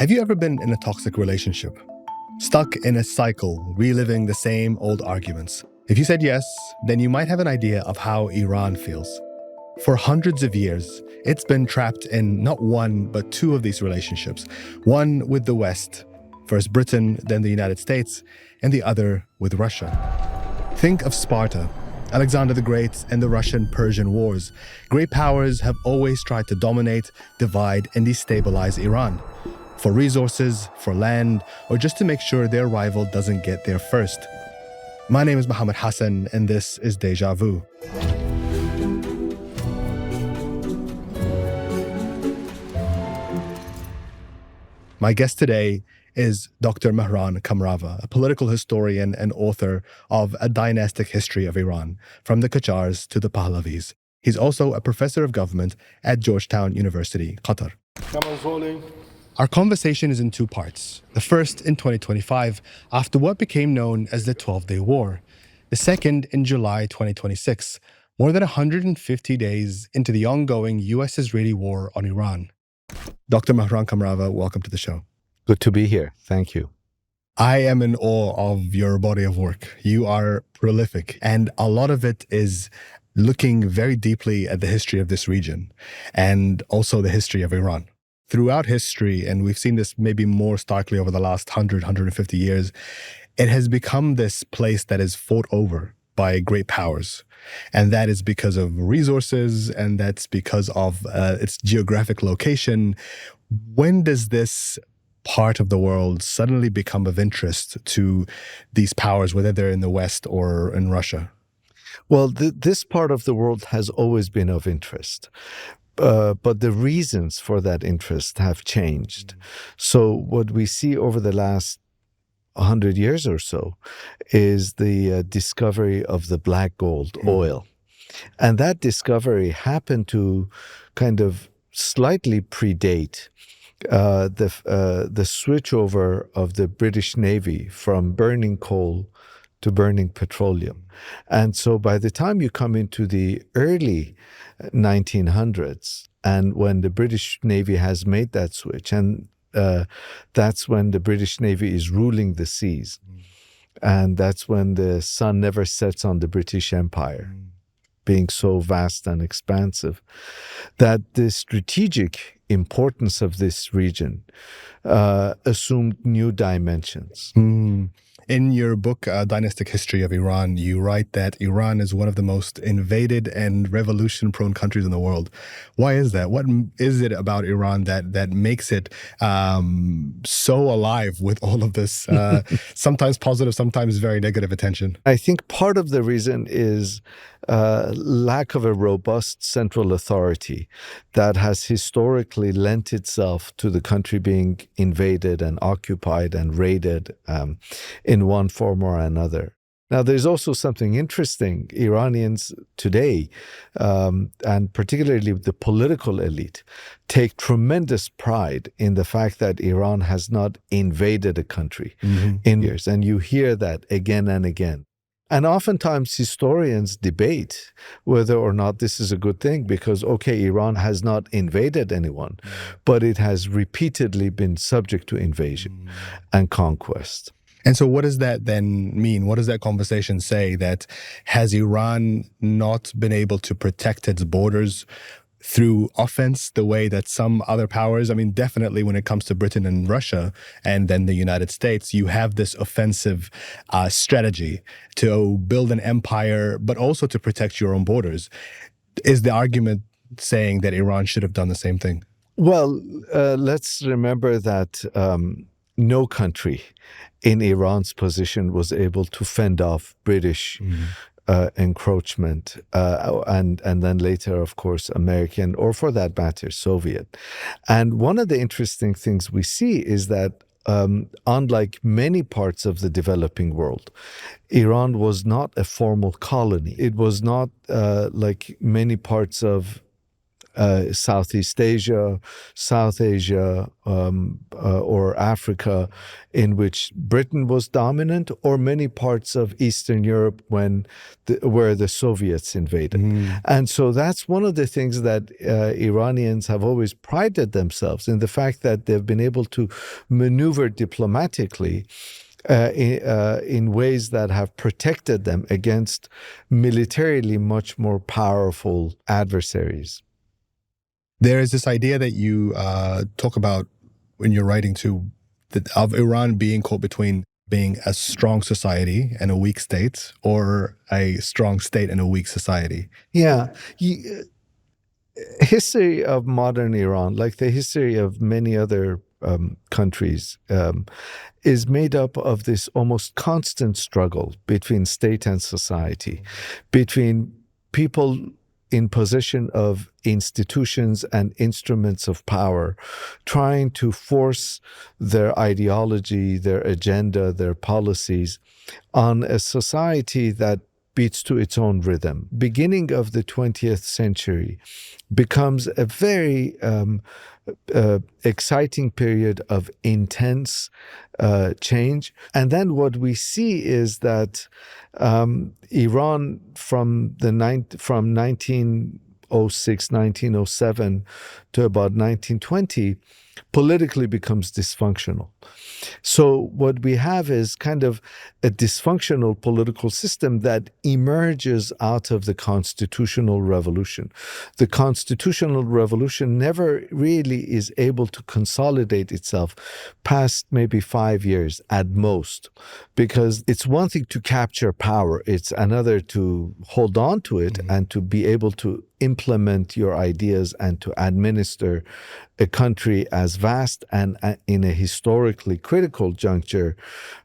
Have you ever been in a toxic relationship? Stuck in a cycle, reliving the same old arguments? If you said yes, then you might have an idea of how Iran feels. For hundreds of years, it's been trapped in not one, but two of these relationships. One with the West, first Britain, then the United States, and the other with Russia. Think of Sparta, Alexander the Great, and the Russian-Persian Wars. Great powers have always tried to dominate, divide, and destabilize Iran. For resources, for land, or just to make sure their rival doesn't get there first. My name is Mohamed Hassan, and this is Deja Vu. My guest today is Dr. Mehran Kamrava, a political historian and author of A Dynastic History of Iran, from the Qajars to the Pahlavis. He's also a professor of government at Georgetown University, Qatar. Camera's rolling. Our conversation is in two parts. The first in 2025, after what became known as the 12-Day War. The second in July 2026, more than 150 days into the ongoing US-Israeli war on Iran. Dr. Mehran Kamrava, welcome to the show. Good to be here. Thank you. I am in awe of your body of work. You are prolific, and a lot of it is looking very deeply at the history of this region and also the history of Iran. Throughout history, and we've seen this maybe more starkly over the last 100, 150 years, it has become this place that is fought over by great powers. And that is because of resources, and that's because of its geographic location. When does this part of the world suddenly become of interest to these powers, whether they're in the West or in Russia? Well, this part of the world has always been of interest. But the reasons for that interest have changed. So what we see over the last 100 years or so is the discovery of the black gold oil. And that discovery happened to kind of slightly predate the switchover of the British Navy from burning coal to burning petroleum. And so by the time you come into the early 1900s, and when the British Navy has made that switch, and that's when the British Navy is ruling the seas, and that's when the sun never sets on the British Empire, being so vast and expansive, that the strategic importance of this region assumed new dimensions. In your book, Dynastic History of Iran, you write that Iran is one of the most invaded and revolution-prone countries in the world. Why is that? What is it about Iran that makes it so alive with all of this, sometimes positive, sometimes very negative attention? I think part of the reason is lack of a robust central authority that has historically lent itself to the country being invaded and occupied and raided in one form or another. Now, there's also something interesting. Iranians today, and particularly the political elite, take tremendous pride in the fact that Iran has not invaded a country in years. And you hear that again and again. And oftentimes historians debate whether or not this is a good thing because, okay, Iran has not invaded anyone, but it has repeatedly been subject to invasion and conquest. And so what does that then mean? What does that conversation say? That has Iran not been able to protect its borders through offense the way that some other powers, I mean, definitely when it comes to Britain and Russia and then the United States, you have this offensive strategy to build an empire, but also to protect your own borders. Is the argument saying that Iran should have done the same thing? Well, let's remember that no country in Iran's position was able to fend off British encroachment, and then later, of course, American, or for that matter, Soviet. And one of the interesting things we see is that unlike many parts of the developing world, Iran was not a formal colony. It was not like many parts of Southeast Asia, South Asia, or Africa, in which Britain was dominant, or many parts of Eastern Europe where the Soviets invaded. And so that's one of the things that Iranians have always prided themselves in, the fact that they've been able to maneuver diplomatically in ways that have protected them against militarily much more powerful adversaries. There is this idea that you talk about when you're writing too, of Iran being caught between being a strong society and a weak state, or a strong state and a weak society. Yeah. History of modern Iran, like the history of many other countries, is made up of this almost constant struggle between state and society, between people in possession of institutions and instruments of power, trying to force their ideology, their agenda, their policies on a society that beats to its own rhythm. Beginning of the 20th century becomes a very exciting period of intense change. And then what we see is that Iran from 1906, 1907 to about 1920 politically becomes dysfunctional. So what we have is kind of a dysfunctional political system that emerges out of the constitutional revolution. The constitutional revolution never really is able to consolidate itself past maybe 5 years at most, because it's one thing to capture power, it's another to hold on to it and to be able to implement your ideas and to administer a country as vast and in a historically critical juncture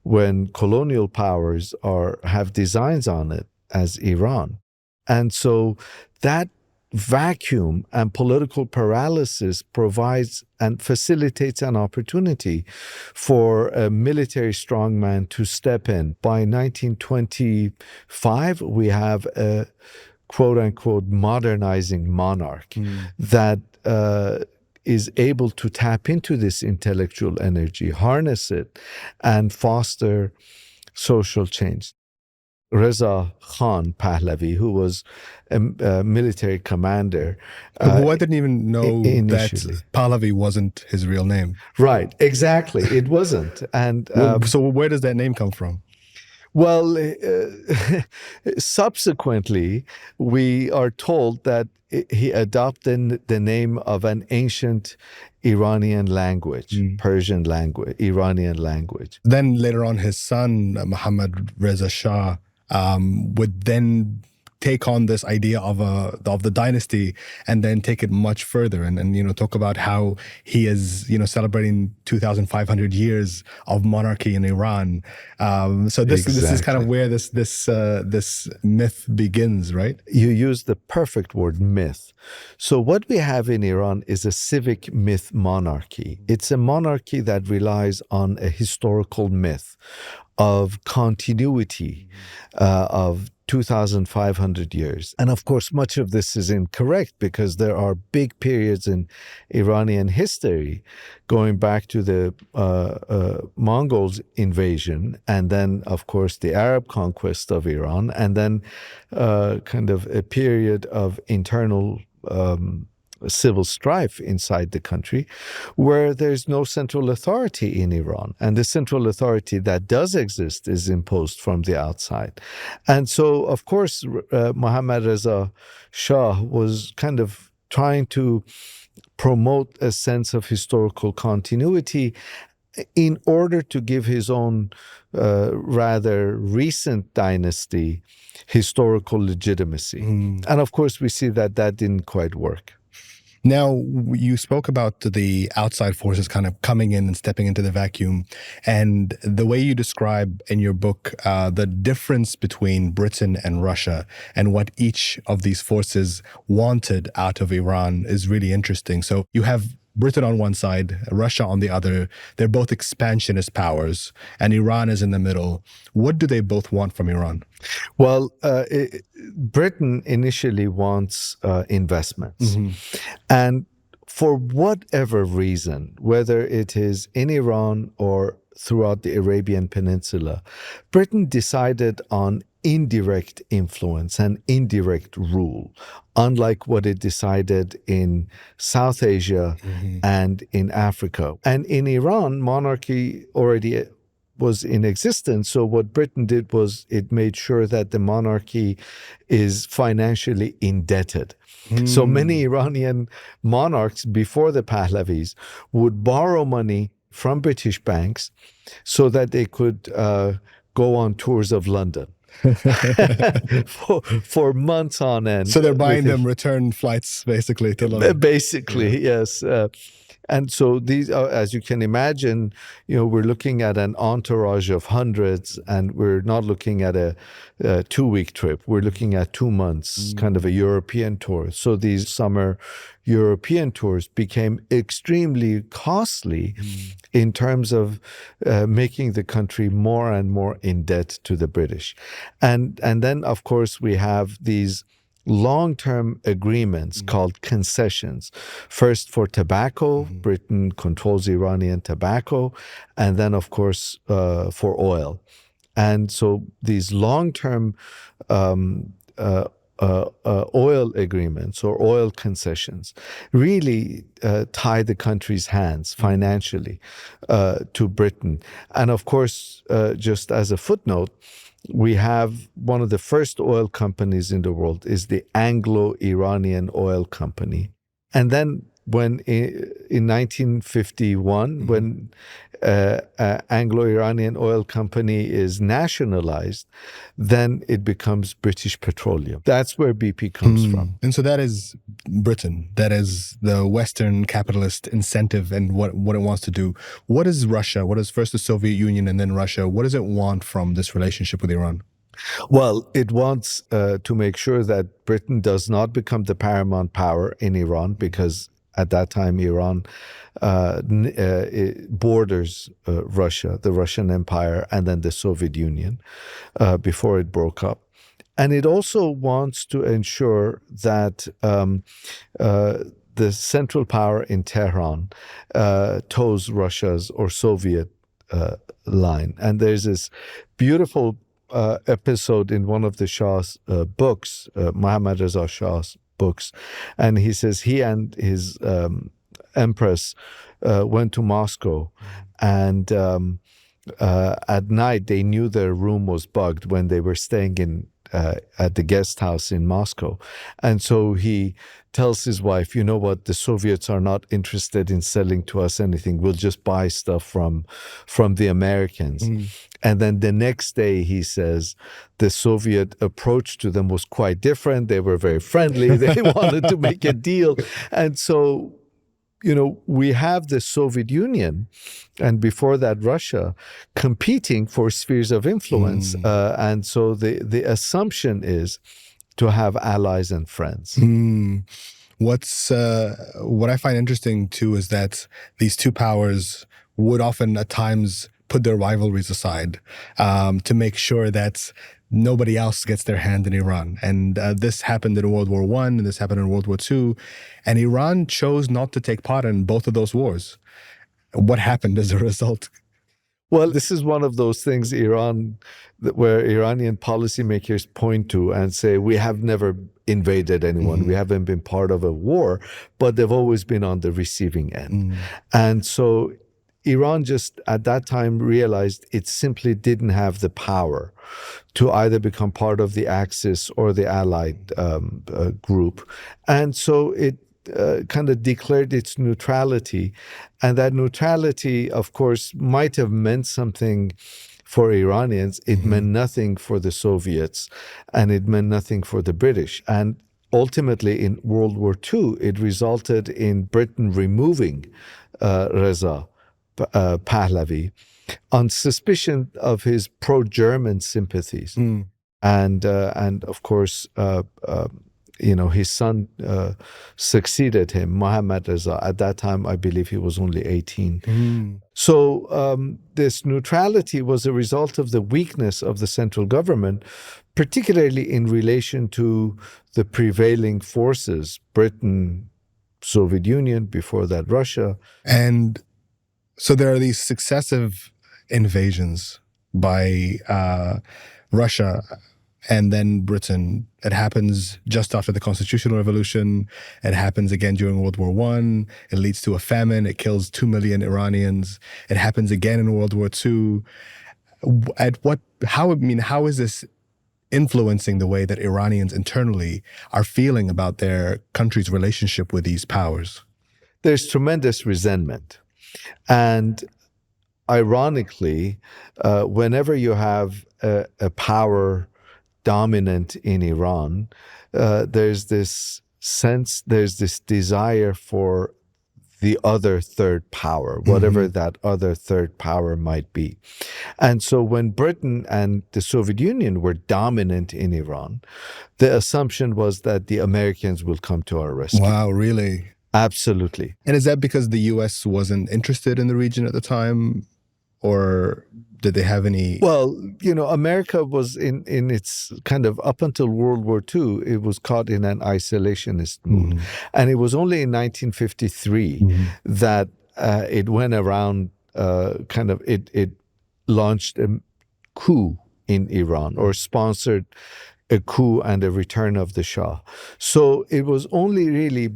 when colonial powers have designs on it as Iran. And so that vacuum and political paralysis provides and facilitates an opportunity for a military strongman to step in. By 1925, we have a quote-unquote modernizing monarch that is able to tap into this intellectual energy, harness it, and foster social change. Reza Khan Pahlavi, who was a military commander. Who I didn't even know that Pahlavi wasn't his real name. Right, exactly. It wasn't. And so where does that name come from? Well, subsequently, we are told that he adopted the name of an ancient Iranian language, Persian language, Iranian language. Then later on, his son, Mohammad Reza Shah, would then take on this idea of the dynasty and then take it much further and talk about how he is celebrating 2,500 years of monarchy in Iran. So this is kind of where this myth begins, right? You use the perfect word, myth. So what we have in Iran is a civic myth monarchy. It's a monarchy that relies on a historical myth of continuity of 2,500 years. And of course, much of this is incorrect because there are big periods in Iranian history going back to the Mongols' invasion, and then, of course, the Arab conquest of Iran, and then kind of a period of internal civil strife inside the country where there's no central authority in Iran. And the central authority that does exist is imposed from the outside. And so, of course, Mohammad Reza Shah was kind of trying to promote a sense of historical continuity in order to give his own rather recent dynasty historical legitimacy. And of course, we see that didn't quite work. Now, you spoke about the outside forces kind of coming in and stepping into the vacuum. And the way you describe in your book the difference between Britain and Russia and what each of these forces wanted out of Iran is really interesting. So you have Britain on one side, Russia on the other. They're both expansionist powers, and Iran is in the middle. What do they both want from Iran? Well, Britain initially wants investments. And for whatever reason, whether it is in Iran or throughout the Arabian Peninsula, Britain decided on indirect influence and indirect rule, unlike what it decided in South Asia and in Africa. And in Iran, monarchy already was in existence. So what Britain did was it made sure that the monarchy is financially indebted. So many Iranian monarchs before the Pahlavis would borrow money from British banks so that they could go on tours of London. for months on end. So they're buying them return flights, basically, to London. Basically, yes. And so these, as you can imagine, we're looking at an entourage of hundreds, and we're not looking at a 2-week trip. We're looking at 2 months, kind of a European tour. So these summer European tours became extremely costly in terms of making the country more and more in debt to the British. And then, of course, we have these long-term agreements called concessions. First for tobacco, Britain controls Iranian tobacco, and then, of course, for oil. And so these long-term oil agreements or oil concessions really tie the country's hands financially to Britain. And of course, just as a footnote, we have one of the first oil companies in the world is the Anglo-Iranian Oil Company. And then when in 1951, when Anglo-Iranian Oil Company is nationalized, then it becomes British Petroleum. That's where BP comes from. And so that is Britain. That is the Western capitalist incentive and what it wants to do. What is Russia? What is first the Soviet Union and then Russia? What does it want from this relationship with Iran? Well, it wants to make sure that Britain does not become the paramount power in Iran, because at that time, Iran borders Russia, the Russian Empire, and then the Soviet Union before it broke up. And it also wants to ensure that the central power in Tehran toes Russia's or Soviet line. And there's this beautiful episode in one of the Shah's books, Mohammad Reza Shah's books, and he says he and his empress went to Moscow, and at night they knew their room was bugged when they were staying in at the guest house in Moscow. And so he tells his wife, you know what, the Soviets are not interested in selling to us anything. We'll just buy stuff from the Americans. And then the next day, he says, the Soviet approach to them was quite different. They were very friendly. They wanted to make a deal. And so, we have the Soviet Union, and before that, Russia, competing for spheres of influence. And so the assumption is to have allies and friends. What I find interesting, too, is that these two powers would often at times put their rivalries aside to make sure that nobody else gets their hand in Iran. And this happened in World War I, and this happened in World War II. And Iran chose not to take part in both of those wars. What happened as a result? Well, this is one of those things where Iranian policymakers point to and say, we have never invaded anyone. We haven't been part of a war, but they've always been on the receiving end. And so Iran just at that time realized it simply didn't have the power to either become part of the Axis or the Allied group. And so it kind of declared its neutrality. And that neutrality, of course, might have meant something for Iranians. It meant nothing for the Soviets, and it meant nothing for the British. And ultimately, in World War II, it resulted in Britain removing Reza Pahlavi on suspicion of his pro-German sympathies. And of course, his son succeeded him, Mohammad Reza. At that time, I believe he was only 18. Mm. So this neutrality was a result of the weakness of the central government, particularly in relation to the prevailing forces, Britain, Soviet Union, before that Russia. And so there are these successive invasions by Russia and then Britain. It happens just after the Constitutional Revolution. It happens again during World War I. It leads to a famine. It kills 2 million Iranians. It happens again in World War II. How is this influencing the way that Iranians internally are feeling about their country's relationship with these powers? There's tremendous resentment. And ironically, whenever you have a power dominant in Iran, there's this sense, there's this desire for the other third power, whatever that other third power might be. And so when Britain and the Soviet Union were dominant in Iran, the assumption was that the Americans will come to our rescue. Wow, really? Absolutely. And is that because the U.S. wasn't interested in the region at the time? Or did they have any? Well, America was in its kind of, up until World War II, it was caught in an isolationist mood. And it was only in 1953 that it went around, it launched a coup in Iran, or sponsored a coup and a return of the Shah. So it was only really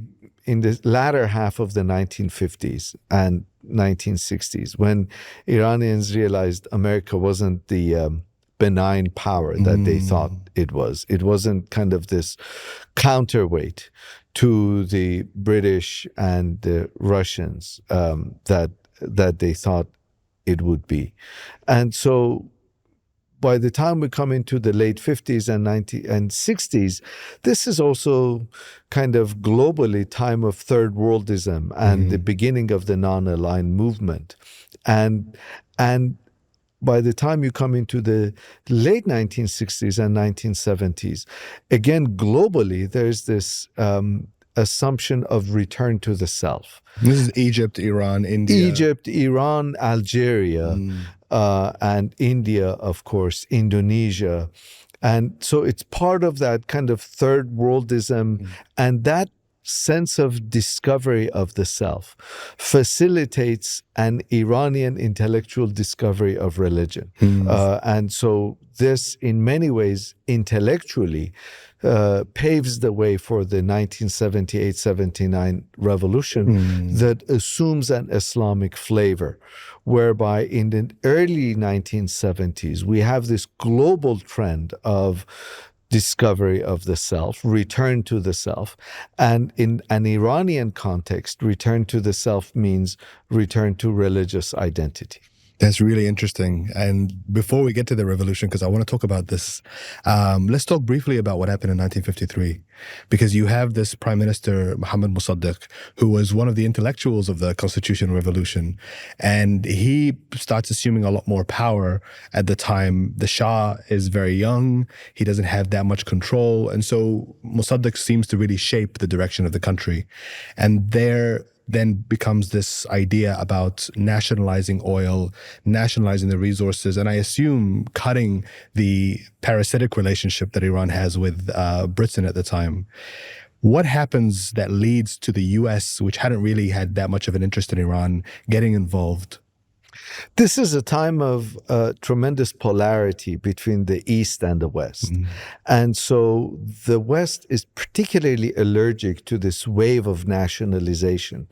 in the latter half of the 1950s and 1960s when Iranians realized America wasn't the benign power that they thought it was. It wasn't kind of this counterweight to the British and the Russians that they thought it would be. And so by the time we come into the late 50s and 60s, this is also kind of globally time of third worldism and the beginning of the non-aligned movement. And by the time you come into the late 1960s and 1970s, again, globally, there's this assumption of return to the self. This is Egypt, Iran, India. Egypt, Iran, Algeria, and India, of course, Indonesia. And so it's part of that kind of third worldism, and that sense of discovery of the self facilitates an Iranian intellectual discovery of religion. And so this, in many ways, intellectually, paves the way for the 1978-79 revolution that assumes an Islamic flavor, whereby in the early 1970s, we have this global trend of discovery of the self, return to the self. And in an Iranian context, return to the self means return to religious identity. That's really interesting. And before we get to the revolution, because I want to talk about this, let's talk briefly about what happened in 1953. Because you have this Prime Minister, Mohammad Mossadegh, who was one of the intellectuals of the Constitutional Revolution. And he starts assuming a lot more power at the time. The Shah is very young. He doesn't have that much control. And so Mossadegh seems to really shape the direction of the country. And there then becomes this idea about nationalizing oil, nationalizing the resources, and I assume cutting the parasitic relationship that Iran has with Britain at the time. What happens that leads to the U.S., which hadn't really had that much of an interest in Iran, getting involved? This is a time of tremendous polarity between the East and the West. And so the West is particularly allergic to this wave of nationalization.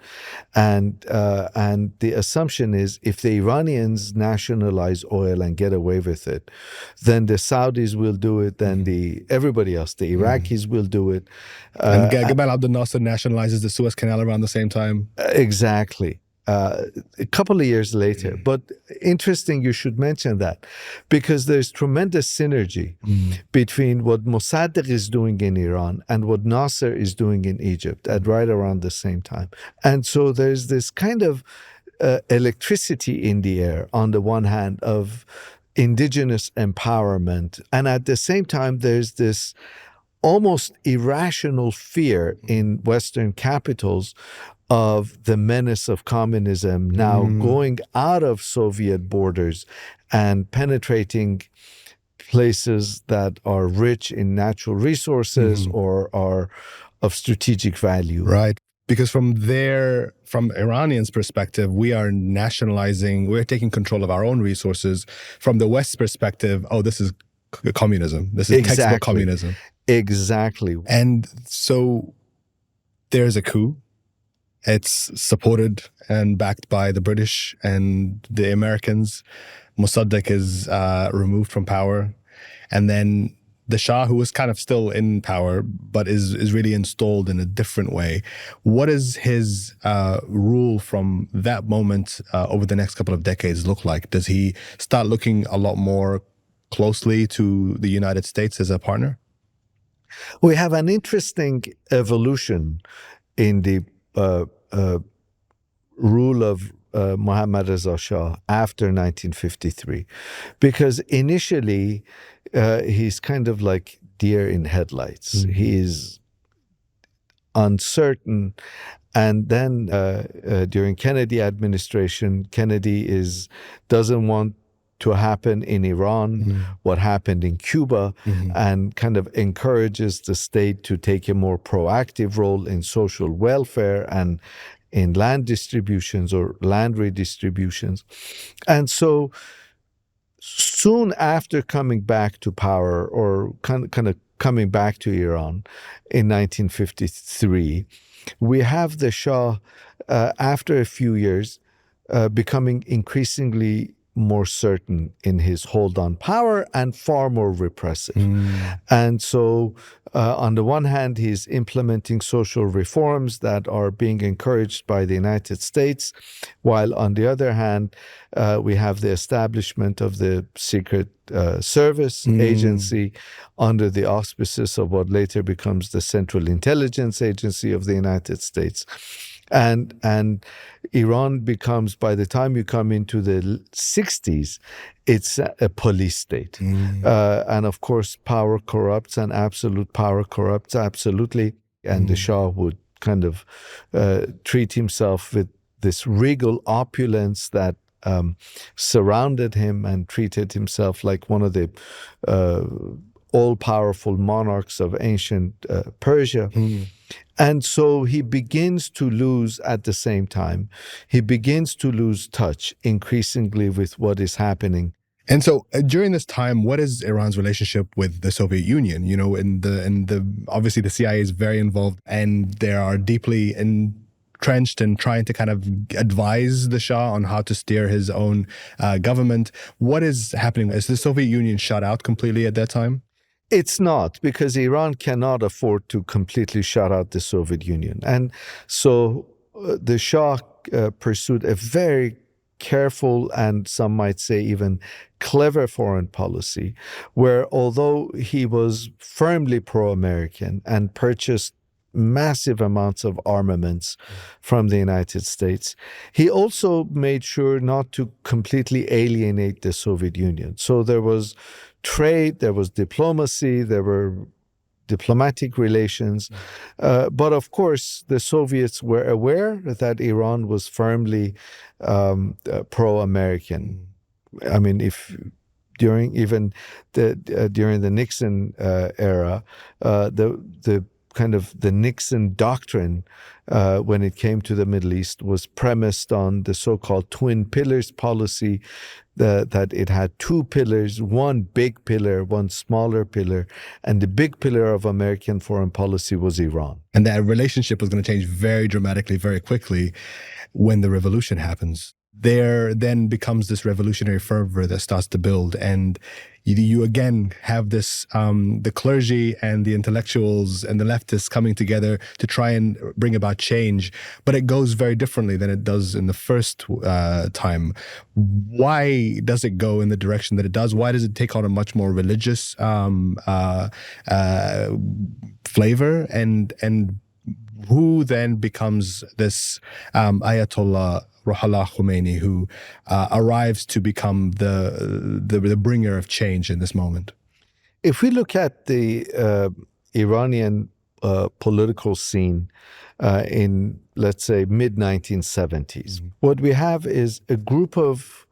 And the assumption is if the Iranians nationalize oil and get away with it, then the Saudis will do it, then everybody else, the Iraqis will do it. And Gamal Abdel Nasser nationalizes the Suez Canal around the same time. Exactly. A couple of years later. But interesting you should mention that, because there's tremendous synergy between what Mossadegh is doing in Iran and what Nasser is doing in Egypt at right around the same time. And so there's this kind of electricity in the air, on the one hand, of indigenous empowerment. And at the same time, there's this almost irrational fear in Western capitals of the menace of communism now going out of Soviet borders and penetrating places that are rich in natural resources or are of strategic value. Right. Because from Iranians' perspective, we are nationalizing, we're taking control of our own resources. From the West's perspective, oh, this is communism. This is textbook communism. Exactly. And so there's a coup. It's supported and backed by the British and the Americans. Mossadegh is removed from power. And then the Shah, who was kind of still in power, but is really installed in a different way. What does his rule from that moment over the next couple of decades look like? Does he start looking a lot more closely to the United States as a partner? We have an interesting evolution in the rule of Mohammad Reza Shah after 1953, because initially he's kind of like deer in headlights. He's uncertain, and then during Kennedy administration, Kennedy doesn't want to happen in Iran, what happened in Cuba, and kind of encourages the state to take a more proactive role in social welfare and in land distributions or land redistributions. And so soon after coming back to power, or kind of coming back to Iran in 1953, we have the Shah, after a few years, becoming increasingly more certain in his hold on power and far more repressive. And so on the one hand, he's implementing social reforms that are being encouraged by the United States, while on the other hand, we have the establishment of the Secret Service Agency under the auspices of what later becomes the Central Intelligence Agency of the United States. And Iran becomes, by the time you come into the 60s, it's a police state. And of course, power corrupts, and absolute power corrupts absolutely. And the Shah would kind of treat himself with this regal opulence that surrounded him, and treated himself like one of the all-powerful monarchs of ancient Persia. And so he begins to lose, at the same time, he begins to lose touch increasingly with what is happening. And so during this time, what is Iran's relationship with the Soviet Union? You know, obviously the CIA is very involved, and they are deeply entrenched in trying to kind of advise the Shah on how to steer his own government. What is happening? Is the Soviet Union shut out completely at that time? It's not, because Iran cannot afford to completely shut out the Soviet Union. And so the Shah pursued a very careful, and some might say even clever, foreign policy, where although he was firmly pro-American and purchased massive amounts of armaments from the United States, he also made sure not to completely alienate the Soviet Union. So there was trade, there was diplomacy, there were diplomatic relations. But of course, the Soviets were aware that Iran was firmly pro-American. I mean, during the Nixon era, the kind of the Nixon doctrine when it came to the Middle East was premised on the so-called twin pillars policy, that it had two pillars, one big pillar, one smaller pillar, and the big pillar of American foreign policy was Iran. And that relationship was going to change very dramatically, very quickly when the revolution happens. There then becomes this revolutionary fervor that starts to build, and you again have this the clergy and the intellectuals and the leftists coming together to try and bring about change, but it goes very differently than it does in the first time. Why does it go in the direction that it does? Why does it take on a much more religious flavor, and who then becomes this Ayatollah Ruhollah Khomeini, who arrives to become the bringer of change in this moment? If we look at the Iranian political scene in, let's say, mid-1970s. What we have is a group of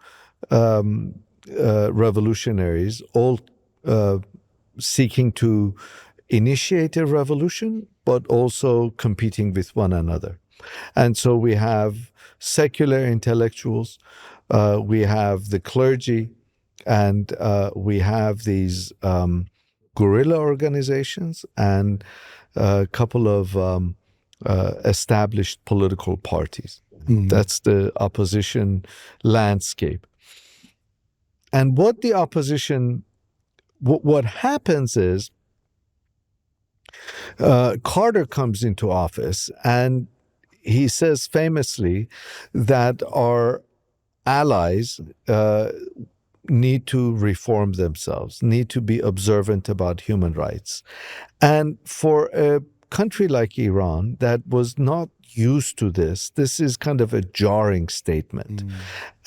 revolutionaries, all seeking to initiate a revolution, but also competing with one another. And so we have secular intellectuals, we have the clergy, and we have these guerrilla organizations and a couple of established political parties. That's the opposition landscape. And what the opposition, what happens is Carter comes into office and he says famously that our allies need to reform themselves, need to be observant about human rights. And for a country like Iran that was not used to this is kind of a jarring statement.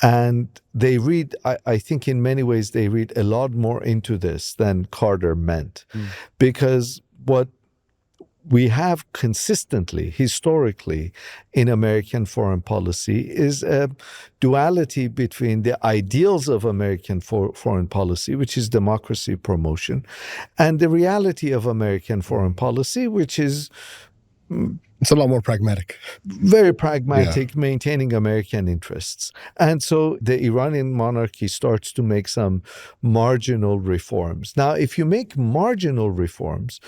And they read, I think in many ways, they read a lot more into this than Carter meant. Because what we have consistently, historically, in American foreign policy is a duality between the ideals of American foreign policy, which is democracy promotion, and the reality of American foreign policy, which is it's a lot more pragmatic. Very pragmatic, maintaining American interests. And so the Iranian monarchy starts to make some marginal reforms. Now, if you make marginal reforms,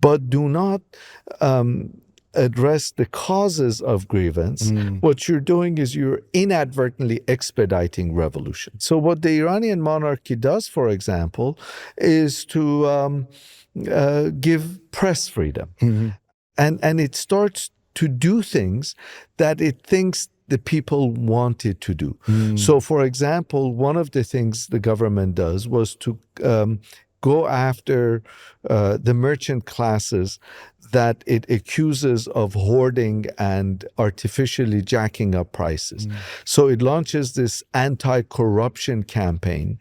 but do not address the causes of grievance, what you're doing is you're inadvertently expediting revolution. So what the Iranian monarchy does, for example, is to give press freedom. And it starts to do things that it thinks the people wanted to do. So, for example, one of the things the government does was to go after the merchant classes that it accuses of hoarding and artificially jacking up prices. So it launches this anti-corruption campaign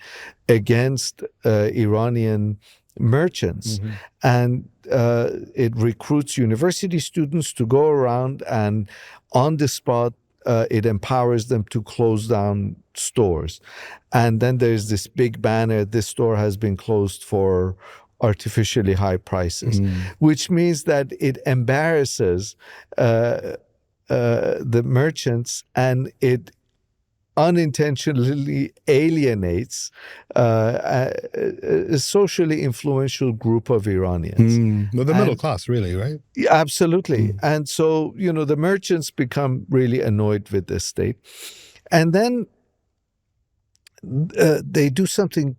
against Iranian merchants. And it recruits university students to go around and on the spot, it empowers them to close down stores. And then there's this big banner, this store has been closed for artificially high prices, which means that it embarrasses the merchants and it unintentionally alienates a socially influential group of Iranians. Well, the middle class, really, right? Absolutely. And so, the merchants become really annoyed with this state. And then they do something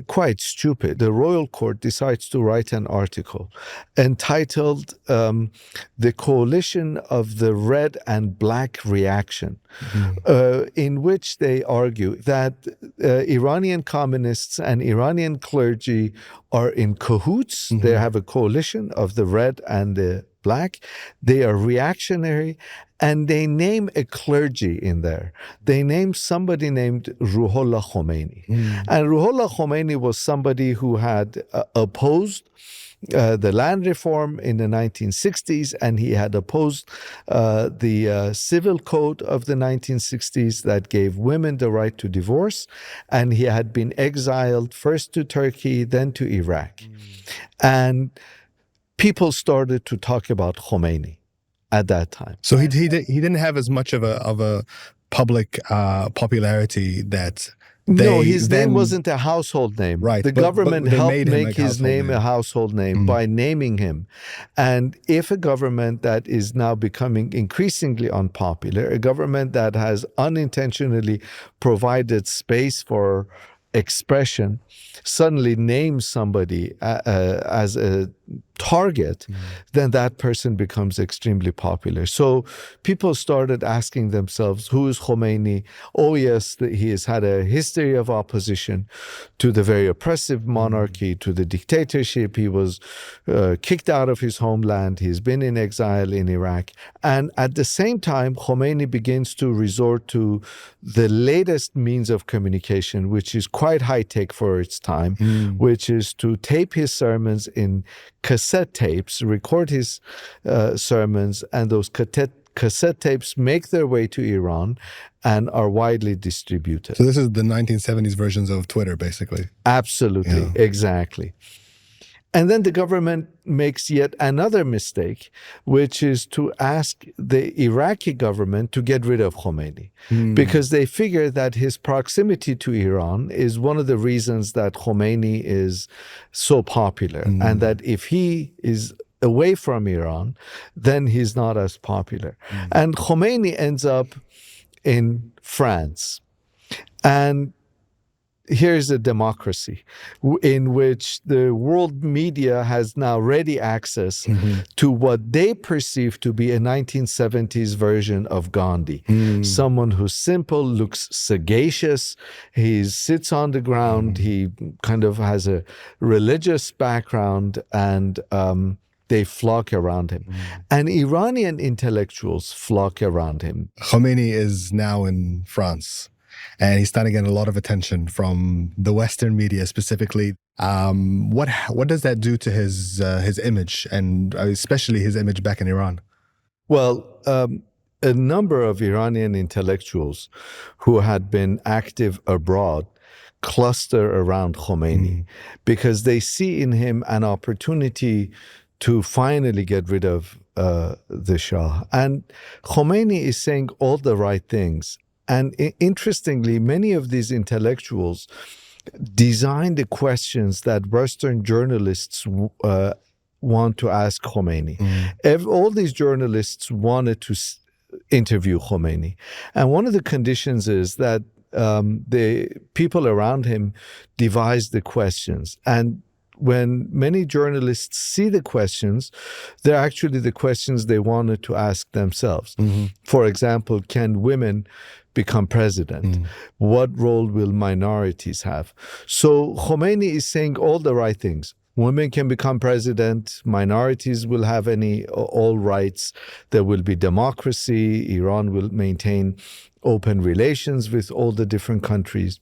quite stupid. The royal court decides to write an article entitled The Coalition of the Red and Black Reaction, in which they argue that Iranian communists and Iranian clergy are in cahoots. They have a coalition of the red and the black. They are reactionary, and they name a clergy in there. They name somebody named Ruhollah Khomeini. And Ruhollah Khomeini was somebody who had opposed the land reform in the 1960s, and he had opposed the civil code of the 1960s that gave women the right to divorce, and he had been exiled first to Turkey, then to Iraq. And people started to talk about Khomeini at that time. So he didn't have as much of a public popularity that his name wasn't a household name. Right. The government helped make his name a household name by naming him. And if a government that is now becoming increasingly unpopular, a government that has unintentionally provided space for expression, suddenly names somebody as a target, then that person becomes extremely popular. So people started asking themselves, who is Khomeini? Oh yes, he has had a history of opposition to the very oppressive monarchy, to the dictatorship. He was kicked out of his homeland. He's been in exile in Iraq. And at the same time, Khomeini begins to resort to the latest means of communication, which is quite high-tech for its time, which is to tape his sermons in cassette tapes, record his sermons, and those cassette tapes make their way to Iran and are widely distributed. So this is the 1970s versions of Twitter, basically. Absolutely, Yeah. exactly. And then the government makes yet another mistake, which is to ask the Iraqi government to get rid of Khomeini, because they figure that his proximity to Iran is one of the reasons that Khomeini is so popular, and that if he is away from Iran, then he's not as popular. And Khomeini ends up in France. And here's a democracy in which the world media has now ready access to what they perceive to be a 1970s version of Gandhi. Someone who's simple, looks sagacious, he sits on the ground, he kind of has a religious background, and they flock around him. And Iranian intellectuals flock around him. Khomeini is now in France, and he's starting to get a lot of attention from the Western media specifically. What does that do to his image, and especially his image back in Iran? Well, a number of Iranian intellectuals who had been active abroad cluster around Khomeini because they see in him an opportunity to finally get rid of the Shah. And Khomeini is saying all the right things. And interestingly, many of these intellectuals design the questions that Western journalists want to ask Khomeini. All these journalists wanted to interview Khomeini. And one of the conditions is that the people around him devise the questions. And when many journalists see the questions, they're actually the questions they wanted to ask themselves. For example, can women become president? What role will minorities have? So Khomeini is saying all the right things. Women can become president, minorities will have all rights, there will be democracy, Iran will maintain open relations with all the different countries.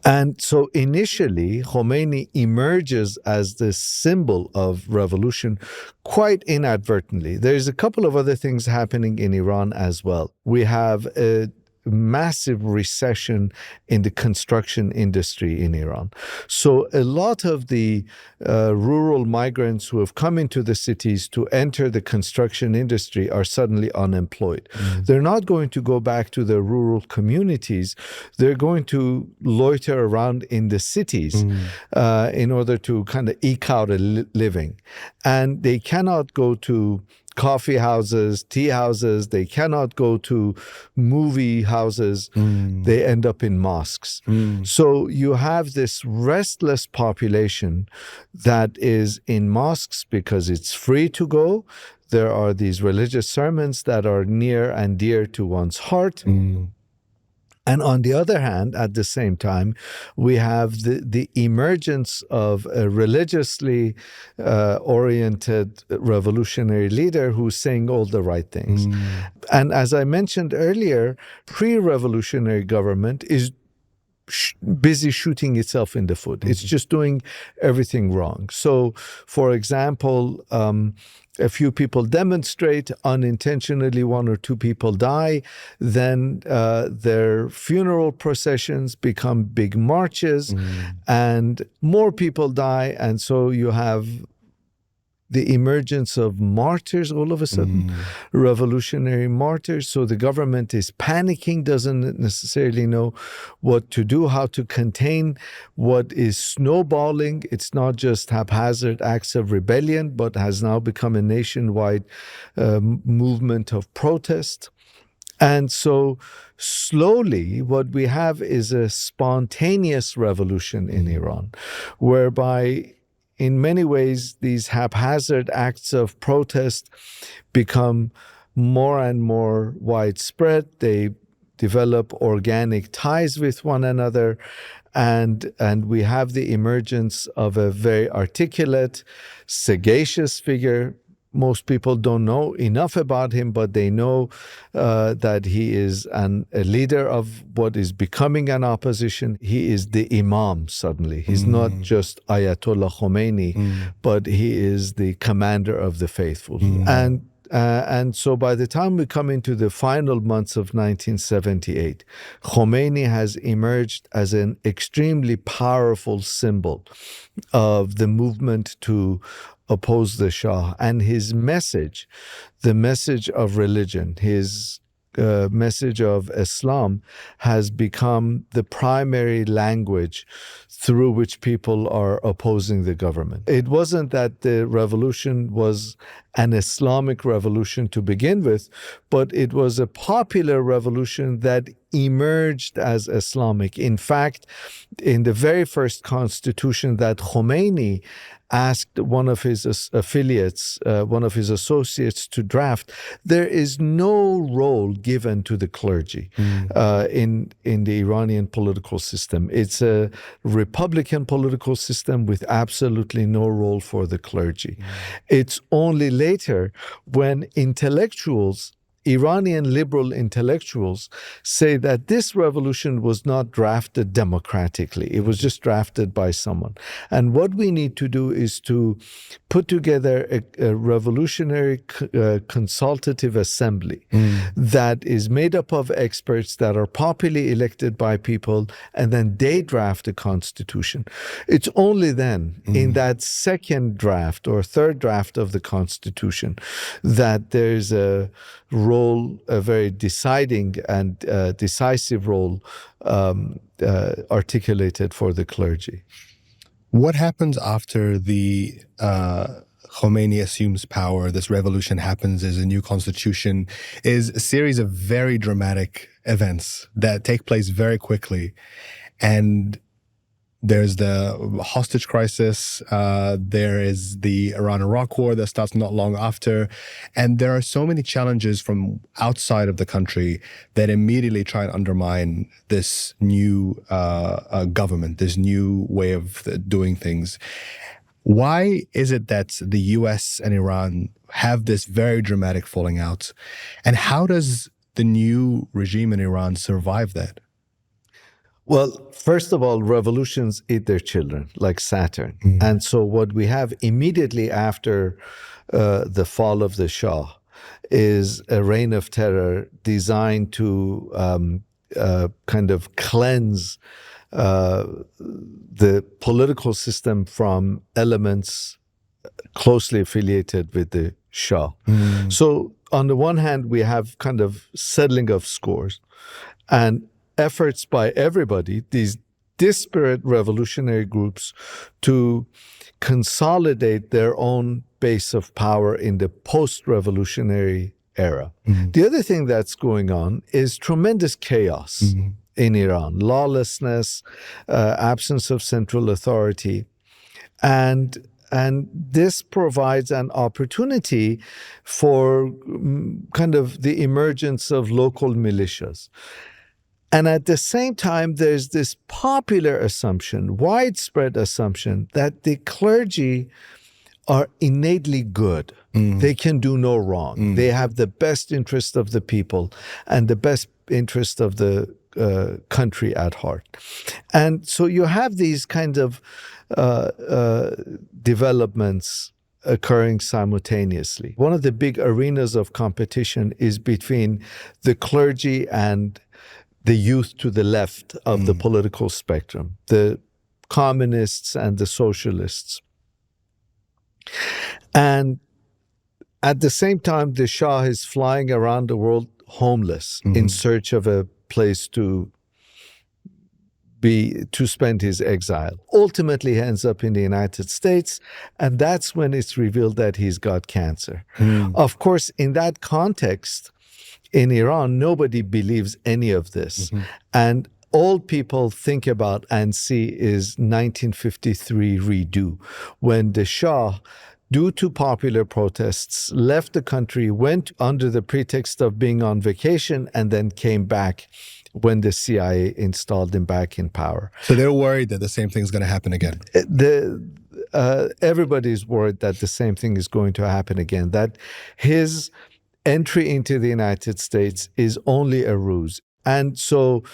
And so initially, Khomeini emerges as the symbol of revolution quite inadvertently. There's a couple of other things happening in Iran as well. We have a massive recession in the construction industry in Iran. So a lot of the rural migrants who have come into the cities to enter the construction industry are suddenly unemployed. They're not going to go back to their rural communities. They're going to loiter around in the cities in order to kind of eke out a living. And they cannot go to coffee houses, tea houses. They cannot go to movie houses. They end up in mosques. So you have this restless population that is in mosques because it's free to go. There are these religious sermons that are near and dear to one's heart. And on the other hand, at the same time, we have the emergence of a religiously oriented revolutionary leader who's saying all the right things. And as I mentioned earlier, pre-revolutionary government is busy shooting itself in the foot. It's just doing everything wrong. So, for example, a few people demonstrate, unintentionally one or two people die, then their funeral processions become big marches, and more people die, and so you have the emergence of martyrs all of a sudden, revolutionary martyrs. So the government is panicking, doesn't necessarily know what to do, how to contain what is snowballing. It's not just haphazard acts of rebellion, but has now become a nationwide movement of protest. And so slowly what we have is a spontaneous revolution in Iran, whereby in many ways, these haphazard acts of protest become more and more widespread. They develop organic ties with one another, and we have the emergence of a very articulate, sagacious figure, most people don't know enough about him, but they know that he is a leader of what is becoming an opposition. He is the Imam suddenly. He's not just Ayatollah Khomeini, but he is the commander of the faithful. And so by the time we come into the final months of 1978, Khomeini has emerged as an extremely powerful symbol of the movement to oppose the Shah. And his message, the message of religion, his message of Islam, has become the primary language through which people are opposing the government. It wasn't that the revolution was an Islamic revolution to begin with, but it was a popular revolution that emerged as Islamic. In fact, in the very first constitution that Khomeini asked one of his affiliates, one of his associates to draft, there is no role given to the clergy in the Iranian political system. It's a republican political system with absolutely no role for the clergy. It's only later when intellectuals, Iranian liberal intellectuals, say that this revolution was not drafted democratically. It was just drafted by someone. And what we need to do is to put together a revolutionary consultative assembly that is made up of experts that are popularly elected by people, and then they draft a constitution. It's only then, in that second draft or third draft of the constitution, that there's a role, a very deciding and decisive role articulated for the clergy. What happens after the Khomeini assumes power, this revolution happens, there's a new constitution, is a series of very dramatic events that take place very quickly. And there's the hostage crisis, there is the Iran-Iraq war that starts not long after, and there are so many challenges from outside of the country that immediately try and undermine this new government, this new way of doing things. Why is it that the US and Iran have this very dramatic falling out? And how does the new regime in Iran survive that? Well, first of all, revolutions eat their children, like Saturn. And so what we have immediately after the fall of the Shah is a reign of terror designed to kind of cleanse the political system from elements closely affiliated with the Shah. So on the one hand, we have kind of settling of scores and efforts by everybody, these disparate revolutionary groups, to consolidate their own base of power in the post-revolutionary era. The other thing that's going on is tremendous chaos in Iran, lawlessness, absence of central authority, and this provides an opportunity for kind of the emergence of local militias. And at the same time, there's this popular assumption, widespread assumption, that the clergy are innately good. They can do no wrong. They have the best interest of the people and the best interest of the country at heart. And so you have these kinds of developments occurring simultaneously. One of the big arenas of competition is between the clergy and the youth to the left of the political spectrum, the communists and the socialists. And at the same time, the Shah is flying around the world homeless in search of a place to spend his exile. Ultimately, he ends up in the United States, and that's when it's revealed that he's got cancer. Of course, in that context, in Iran, nobody believes any of this. And all people think about and see is 1953 redo, when the Shah, due to popular protests, left the country, went under the pretext of being on vacation, and then came back when the CIA installed him back in power. So they're worried that the same thing's going to happen again. everybody's worried that the same thing is going to happen again, that his entry into the United States is only a ruse. And so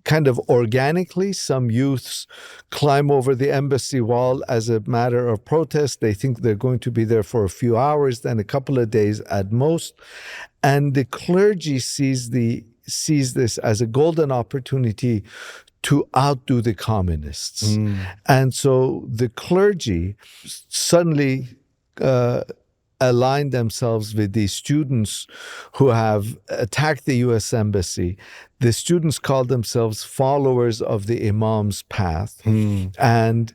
kind of organically, some youths climb over the embassy wall as a matter of protest. They think they're going to be there for a few hours, then a couple of days at most. And the clergy sees this as a golden opportunity to outdo the communists. And so the clergy suddenly align themselves with these students who have attacked the U.S. Embassy. The students call themselves followers of the Imam's path. And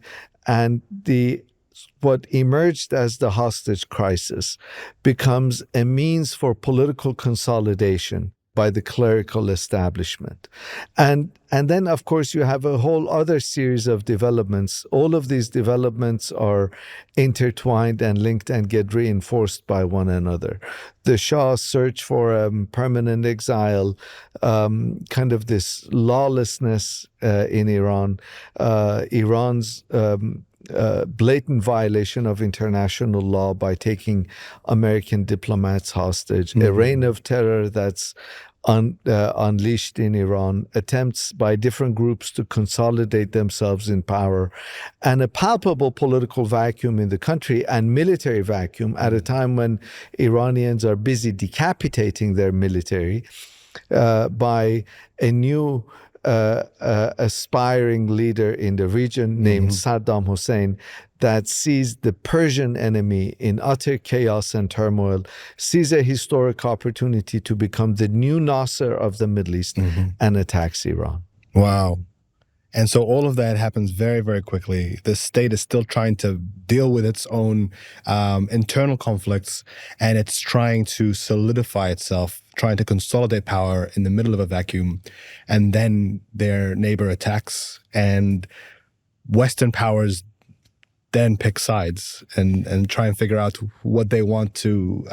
what emerged as the hostage crisis becomes a means for political consolidation by the clerical establishment. And then, of course, you have a whole other series of developments. All of these developments are intertwined and linked and get reinforced by one another. The Shah's search for permanent exile, kind of this lawlessness in Iran, Iran's blatant violation of international law by taking American diplomats hostage, a reign of terror that's unleashed in Iran, attempts by different groups to consolidate themselves in power, and a palpable political vacuum in the country and military vacuum at a time when Iranians are busy decapitating their military by a new aspiring leader in the region named Saddam Hussein that sees the Persian enemy in utter chaos and turmoil, sees a historic opportunity to become the new Nasser of the Middle East and attacks Iran. Wow. And so all of that happens very, very quickly. The state is still trying to deal with its own internal conflicts, and it's trying to solidify itself, trying to consolidate power in the middle of a vacuum. And then their neighbor attacks, and Western powers then pick sides and try and figure out what they want to,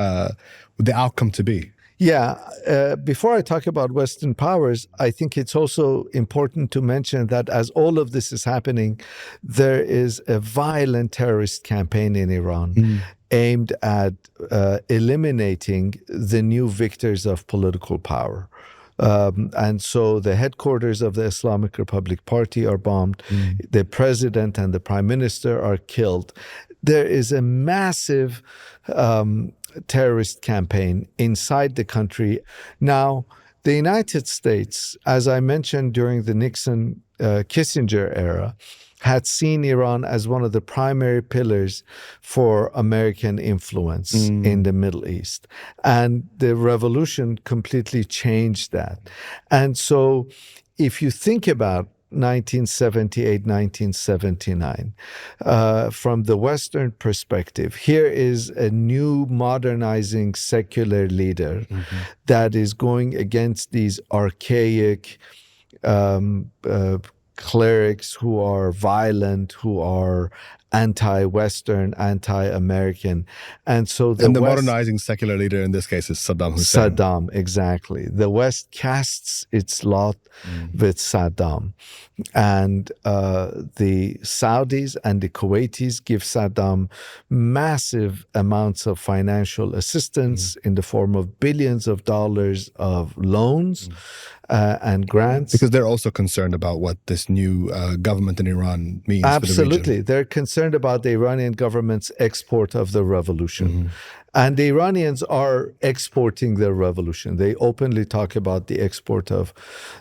the outcome to be. Yeah. Before I talk about Western powers, I think it's also important to mention that as all of this is happening, there is a violent terrorist campaign in Iran aimed at eliminating the new victors of political power. And so the headquarters of the Islamic Republic Party are bombed. The president and the prime minister are killed. There is a massive terrorist campaign inside the country. Now, the United States, as I mentioned during the Nixon-Kissinger era, had seen Iran as one of the primary pillars for American influence in the Middle East. And the revolution completely changed that. And so if you think about 1978, 1979, from the Western perspective, here is a new modernizing secular leader that is going against these archaic clerics who are violent, who are anti-Western, anti-American. And so the modernizing secular leader in this case is Saddam Hussein. Saddam, exactly. The West casts its lot with Saddam. And the Saudis and the Kuwaitis give Saddam massive amounts of financial assistance in the form of billions of dollars of loans and grants. Because they're also concerned about what this new government in Iran means for the region. Absolutely. They're concerned about the Iranian government's export of the revolution. And the Iranians are exporting their revolution. They openly talk about the export of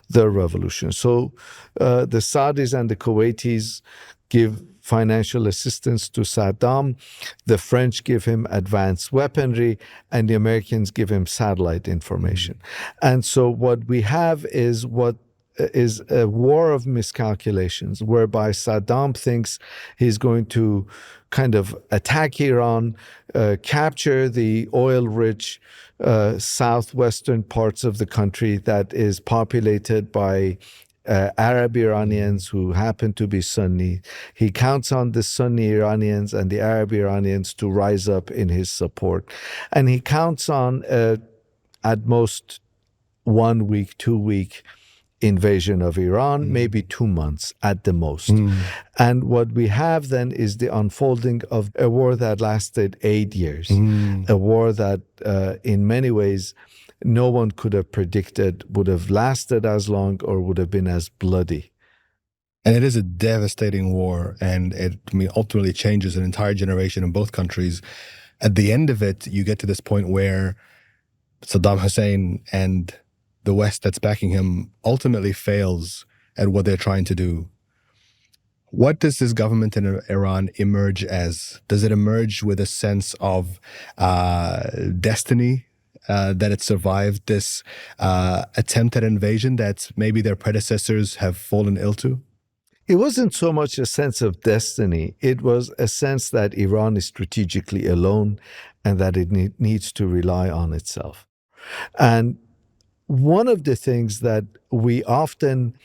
the revolution. So the Saudis and the Kuwaitis give financial assistance to Saddam. The French give him advanced weaponry, and the Americans give him satellite information. And so what we have is what is a war of miscalculations, whereby Saddam thinks he's going to kind of attack Iran, capture the oil-rich southwestern parts of the country that is populated by Arab Iranians who happen to be Sunni. He counts on the Sunni Iranians and the Arab Iranians to rise up in his support. And he counts on, at most, 1 week, 2 week invasion of Iran, maybe 2 months at the most. And what we have then is the unfolding of a war that lasted 8 years, a war that in many ways no one could have predicted would have lasted as long or would have been as bloody. And it is a devastating war, and it ultimately changes an entire generation in both countries. At the end of it, you get to this point where Saddam Hussein and the West that's backing him ultimately fails at what they're trying to do. What does this government in Iran emerge as? Does it emerge with a sense of destiny, that it survived this attempt at invasion that maybe their predecessors have fallen ill to? It wasn't so much a sense of destiny. It was a sense that Iran is strategically alone and that it needs to rely on itself. And one of the things that we often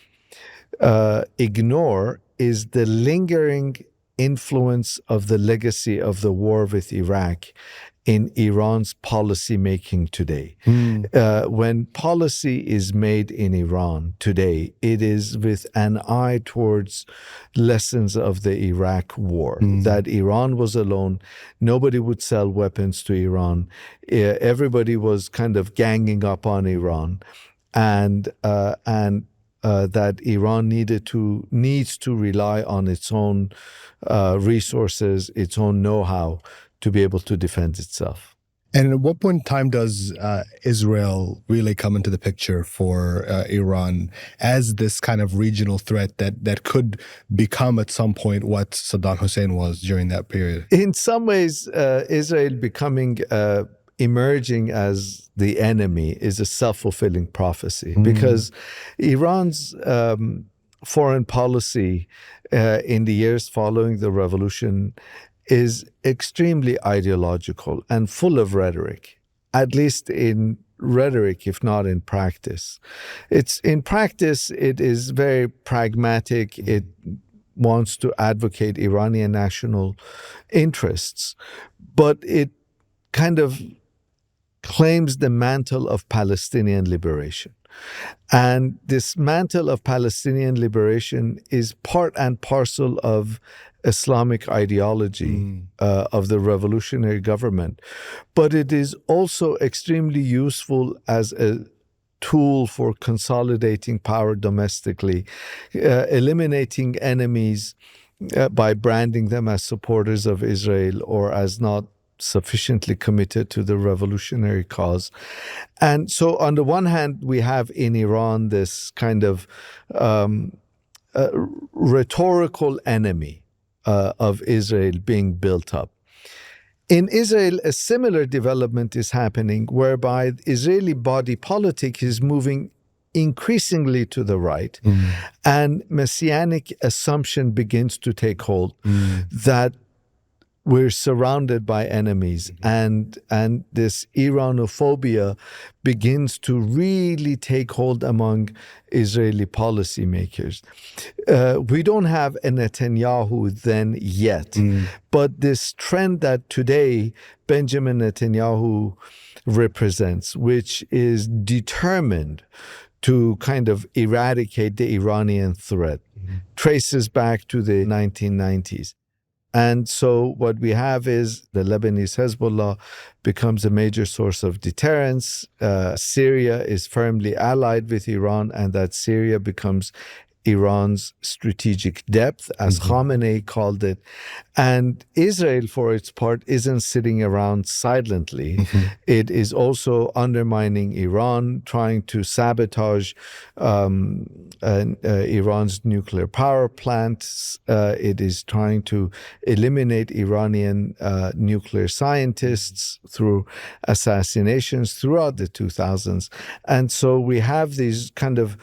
ignore is the lingering influence of the legacy of the war with Iraq in Iran's policy making today. When policy is made in Iran today, it is with an eye towards lessons of the Iraq war, that Iran was alone. Nobody would sell weapons to Iran. Everybody was kind of ganging up on Iran. And that Iran needs to rely on its own resources, its own know-how to be able to defend itself. And at what point in time does Israel really come into the picture for Iran as this kind of regional threat that could become at some point what Saddam Hussein was during that period? In some ways, Israel emerging as the enemy is a self-fulfilling prophecy, because Iran's foreign policy in the years following the revolution is extremely ideological and full of rhetoric, at least in rhetoric, if not in practice. In practice, it is very pragmatic. It wants to advocate Iranian national interests, but it kind of claims the mantle of Palestinian liberation. And this mantle of Palestinian liberation is part and parcel of Islamic ideology of the revolutionary government. But it is also extremely useful as a tool for consolidating power domestically, eliminating enemies by branding them as supporters of Israel or as not sufficiently committed to the revolutionary cause. And so on the one hand, we have in Iran this kind of rhetorical enemy of Israel being built up. In Israel, a similar development is happening whereby Israeli body politic is moving increasingly to the right, and messianic assumption begins to take hold that we're surrounded by enemies, and this Iranophobia begins to really take hold among Israeli policymakers. We don't have a Netanyahu then yet, but this trend that today Benjamin Netanyahu represents, which is determined to kind of eradicate the Iranian threat, traces back to the 1990s. And so what we have is the Lebanese Hezbollah becomes a major source of deterrence. Syria is firmly allied with Iran, and that Syria becomes Iran's strategic depth, as Khamenei called it. And Israel, for its part, isn't sitting around silently. It is also undermining Iran, trying to sabotage Iran's nuclear power plants. It is trying to eliminate Iranian nuclear scientists through assassinations throughout the 2000s. And so we have these kind of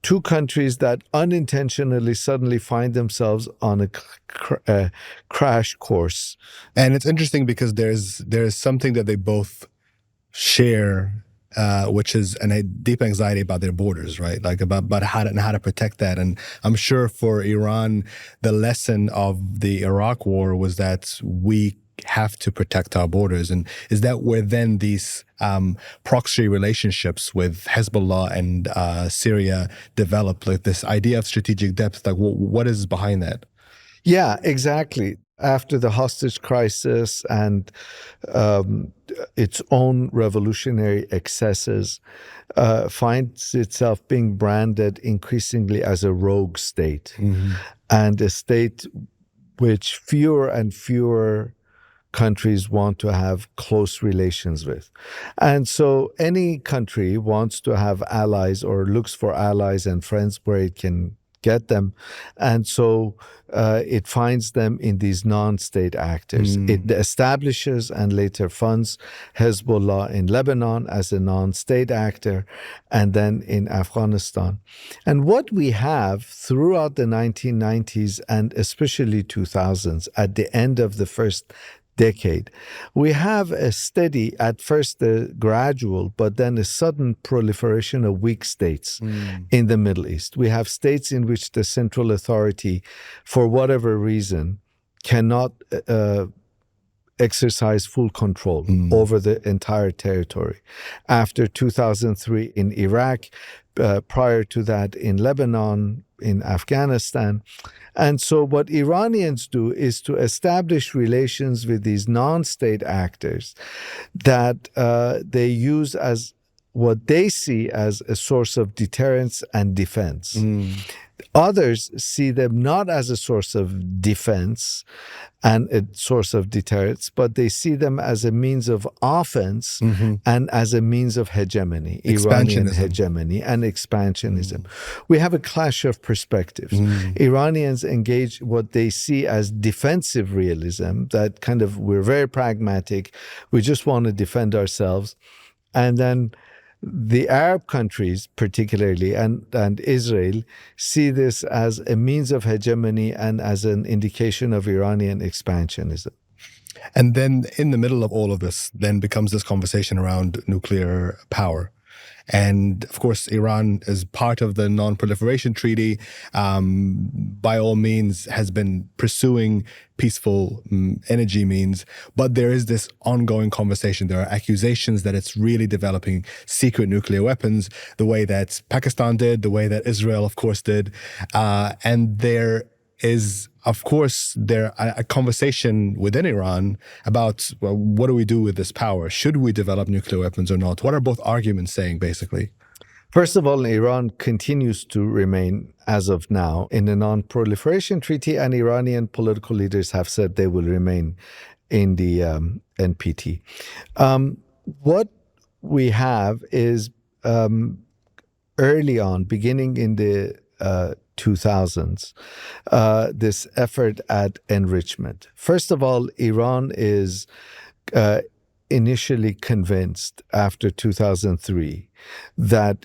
two countries that unintentionally suddenly find themselves on a crash course. And it's interesting because there's something that they both share, which is a deep anxiety about their borders, right? Like about how to protect that. And I'm sure for Iran, the lesson of the Iraq war was that we have to protect our borders. And is that where then these proxy relationships with Hezbollah and Syria develop, like this idea of strategic depth? Like, what is behind that? Yeah, exactly. After the hostage crisis and its own revolutionary excesses, finds itself being branded increasingly as a rogue state, and a state which fewer and fewer countries want to have close relations with. And so any country wants to have allies or looks for allies and friends where it can get them. And so it finds them in these non-state actors. It establishes and later funds Hezbollah in Lebanon as a non-state actor, and then in Afghanistan. And what we have throughout the 1990s and especially 2000s, at the end of the first decade, we have a steady, at first a gradual, but then a sudden proliferation of weak states in the Middle East. We have states in which the central authority, for whatever reason, cannot exercise full control over the entire territory. After 2003 in Iraq, prior to that in Lebanon, in Afghanistan. And so what Iranians do is to establish relations with these non-state actors that they use as what they see as a source of deterrence and defense. Others see them not as a source of defense and a source of deterrence, but they see them as a means of offense and as a means of hegemony, Iranian hegemony and expansionism. We have a clash of perspectives. Iranians engage what they see as defensive realism, that kind of, we're very pragmatic, we just want to defend ourselves. And then the Arab countries, particularly, and Israel, see this as a means of hegemony and as an indication of Iranian expansionism. And then in the middle of all of this, then becomes this conversation around nuclear power. And of course, Iran is part of the non-proliferation treaty, by all means has been pursuing peaceful energy means, but there is this ongoing conversation. There are accusations that it's really developing secret nuclear weapons, the way that Pakistan did, the way that Israel, of course, did. And there is, of course, a conversation within Iran about, well, what do we do with this power? Should we develop nuclear weapons or not? What are both arguments saying, basically? First of all, Iran continues to remain, as of now, in the non-proliferation treaty, and Iranian political leaders have said they will remain in the NPT. What we have is early on, beginning in the 2000s, this effort at enrichment. First of all, Iran is initially convinced after 2003 that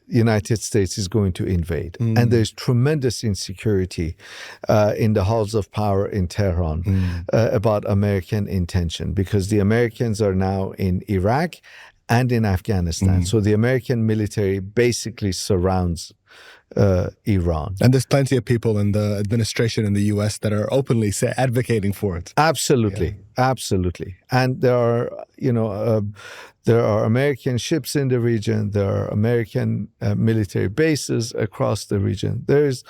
United States is going to invade. And there's tremendous insecurity in the halls of power in Tehran about American intention, because the Americans are now in Iraq and in Afghanistan. So the American military basically surrounds Iran. And there's plenty of people in the administration in the U.S. that are openly advocating for it. Absolutely, absolutely. And there are, there are American ships in the region. There are American military bases across the region. There's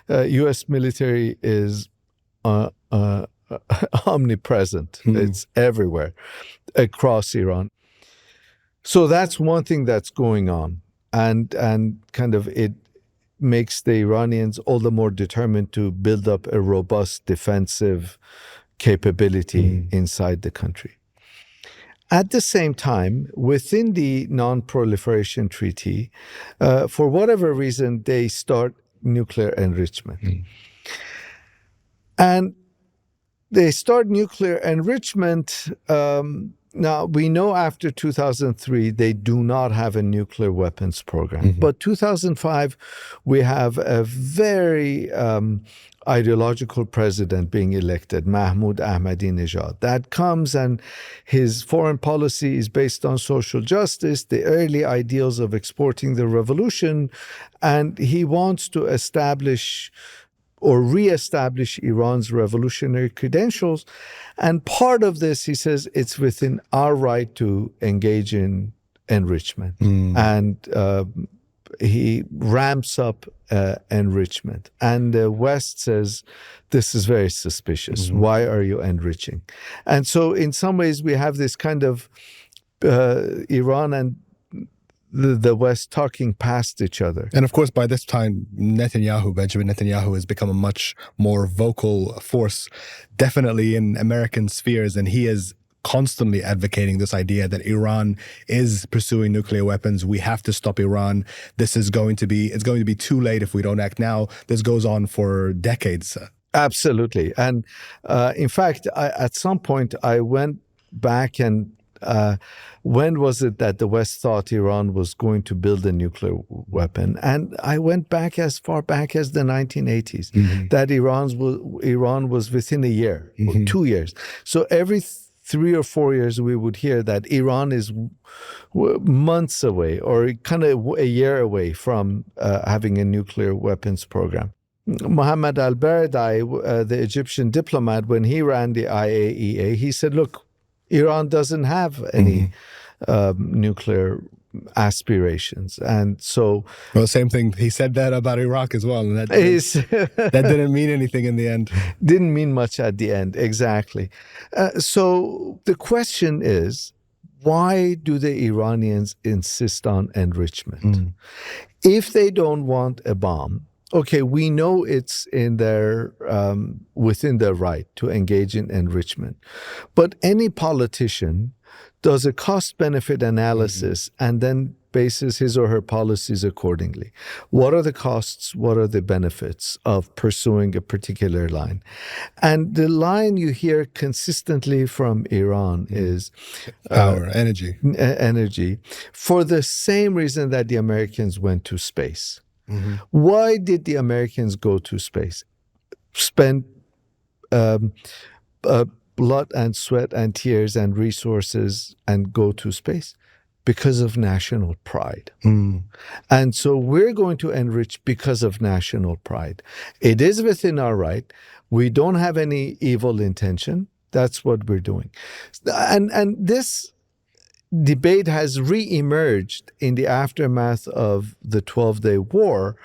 U.S. military is omnipresent. It's everywhere across Iran. So that's one thing that's going on, and kind of it makes the Iranians all the more determined to build up a robust defensive capability inside the country. At the same time, within the non-proliferation treaty, for whatever reason, they start nuclear enrichment. And they start nuclear enrichment. Now, we know after 2003, they do not have a nuclear weapons program. But 2005, we have a very ideological president being elected, Mahmoud Ahmadinejad. That comes, and his foreign policy is based on social justice, the early ideals of exporting the revolution, and he wants to establish or reestablish Iran's revolutionary credentials. And part of this, he says, it's within our right to engage in enrichment. And he ramps up enrichment. And the West says, this is very suspicious. Why are you enriching? And so in some ways, we have this kind of Iran and the West talking past each other. And of course, by this time, Benjamin Netanyahu has become a much more vocal force, definitely in American spheres, and he is constantly advocating this idea that Iran is pursuing nuclear weapons. We have to stop Iran. It's going to be too late if we don't act now. This goes on for decades. Absolutely. And in fact, at some point, I went back and when was it that the West thought Iran was going to build a nuclear weapon? And I went back as far back as the 1980s, that Iran was within a year, or 2 years. So every 3 or 4 years, we would hear that Iran is months away or kind of a year away from having a nuclear weapons program. Mohammad al-Baradei, the Egyptian diplomat, when he ran the IAEA, he said, look, Iran doesn't have any nuclear aspirations. And so... Well, same thing. He said that about Iraq as well. And that didn't mean anything in the end. Didn't mean much at the end, exactly. So the question is, why do the Iranians insist on enrichment? If they don't want a bomb, okay, we know it's in their within their right to engage in enrichment. But any politician does a cost-benefit analysis and then bases his or her policies accordingly. What are the costs? What are the benefits of pursuing a particular line? And the line you hear consistently from Iran is power, energy. Energy, for the same reason that the Americans went to space. Why did the Americans go to space? Spend blood and sweat and tears and resources and go to space? Because of national pride. And so we're going to enrich because of national pride. It is within our right. We don't have any evil intention. That's what we're doing. And this debate has re-emerged in the aftermath of the 12-Day War.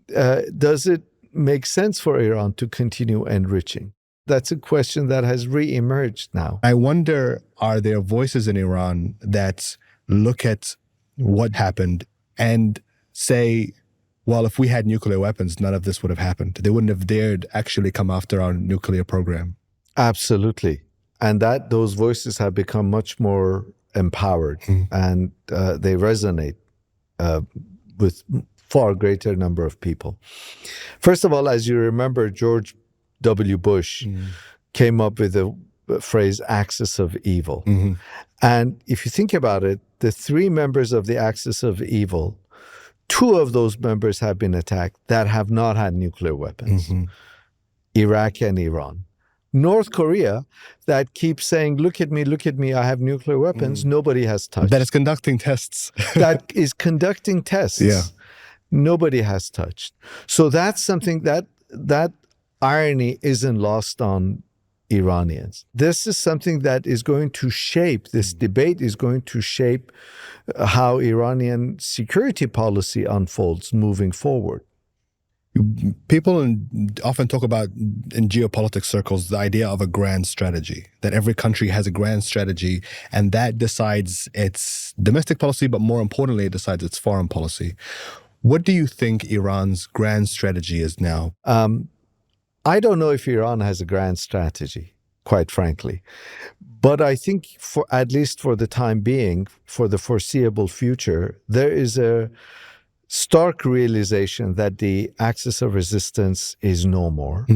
Does it make sense for Iran to continue enriching? That's a question that has re-emerged now. I wonder, are there voices in Iran that look at what happened and say, well, if we had nuclear weapons, none of this would have happened. They wouldn't have dared actually come after our nuclear program. Absolutely. And those voices have become much more empowered and they resonate with far greater number of people. First of all, as you remember, George W. Bush came up with the phrase axis of evil. And if you think about it, the 3 members of the axis of evil, 2 of those members have been attacked that have not had nuclear weapons. Iraq and Iran. North Korea, that keeps saying, look at me, I have nuclear weapons, nobody has touched. That is conducting tests. That is conducting tests. Yeah. Nobody has touched. So that's something that irony isn't lost on Iranians. This is something that is going to shape, this debate is going to shape how Iranian security policy unfolds moving forward. People often talk about, in geopolitics circles, the idea of a grand strategy, that every country has a grand strategy and that decides its domestic policy, but more importantly, it decides its foreign policy. What do you think Iran's grand strategy is now? I don't know if Iran has a grand strategy, quite frankly. But I think, at least for the time being, for the foreseeable future, there is a stark realization that the axis of resistance is no more.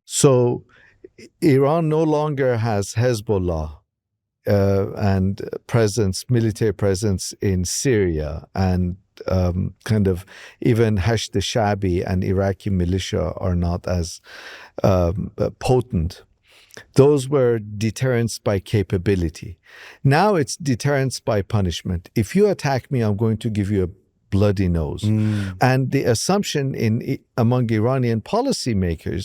So Iran no longer has Hezbollah and military presence in Syria, and kind of even Hashd Shabi and Iraqi militia are not as potent. Those were deterrence by capability. Now it's deterrence by punishment. If you attack me, I'm going to give you a bloody nose. And the assumption among Iranian policymakers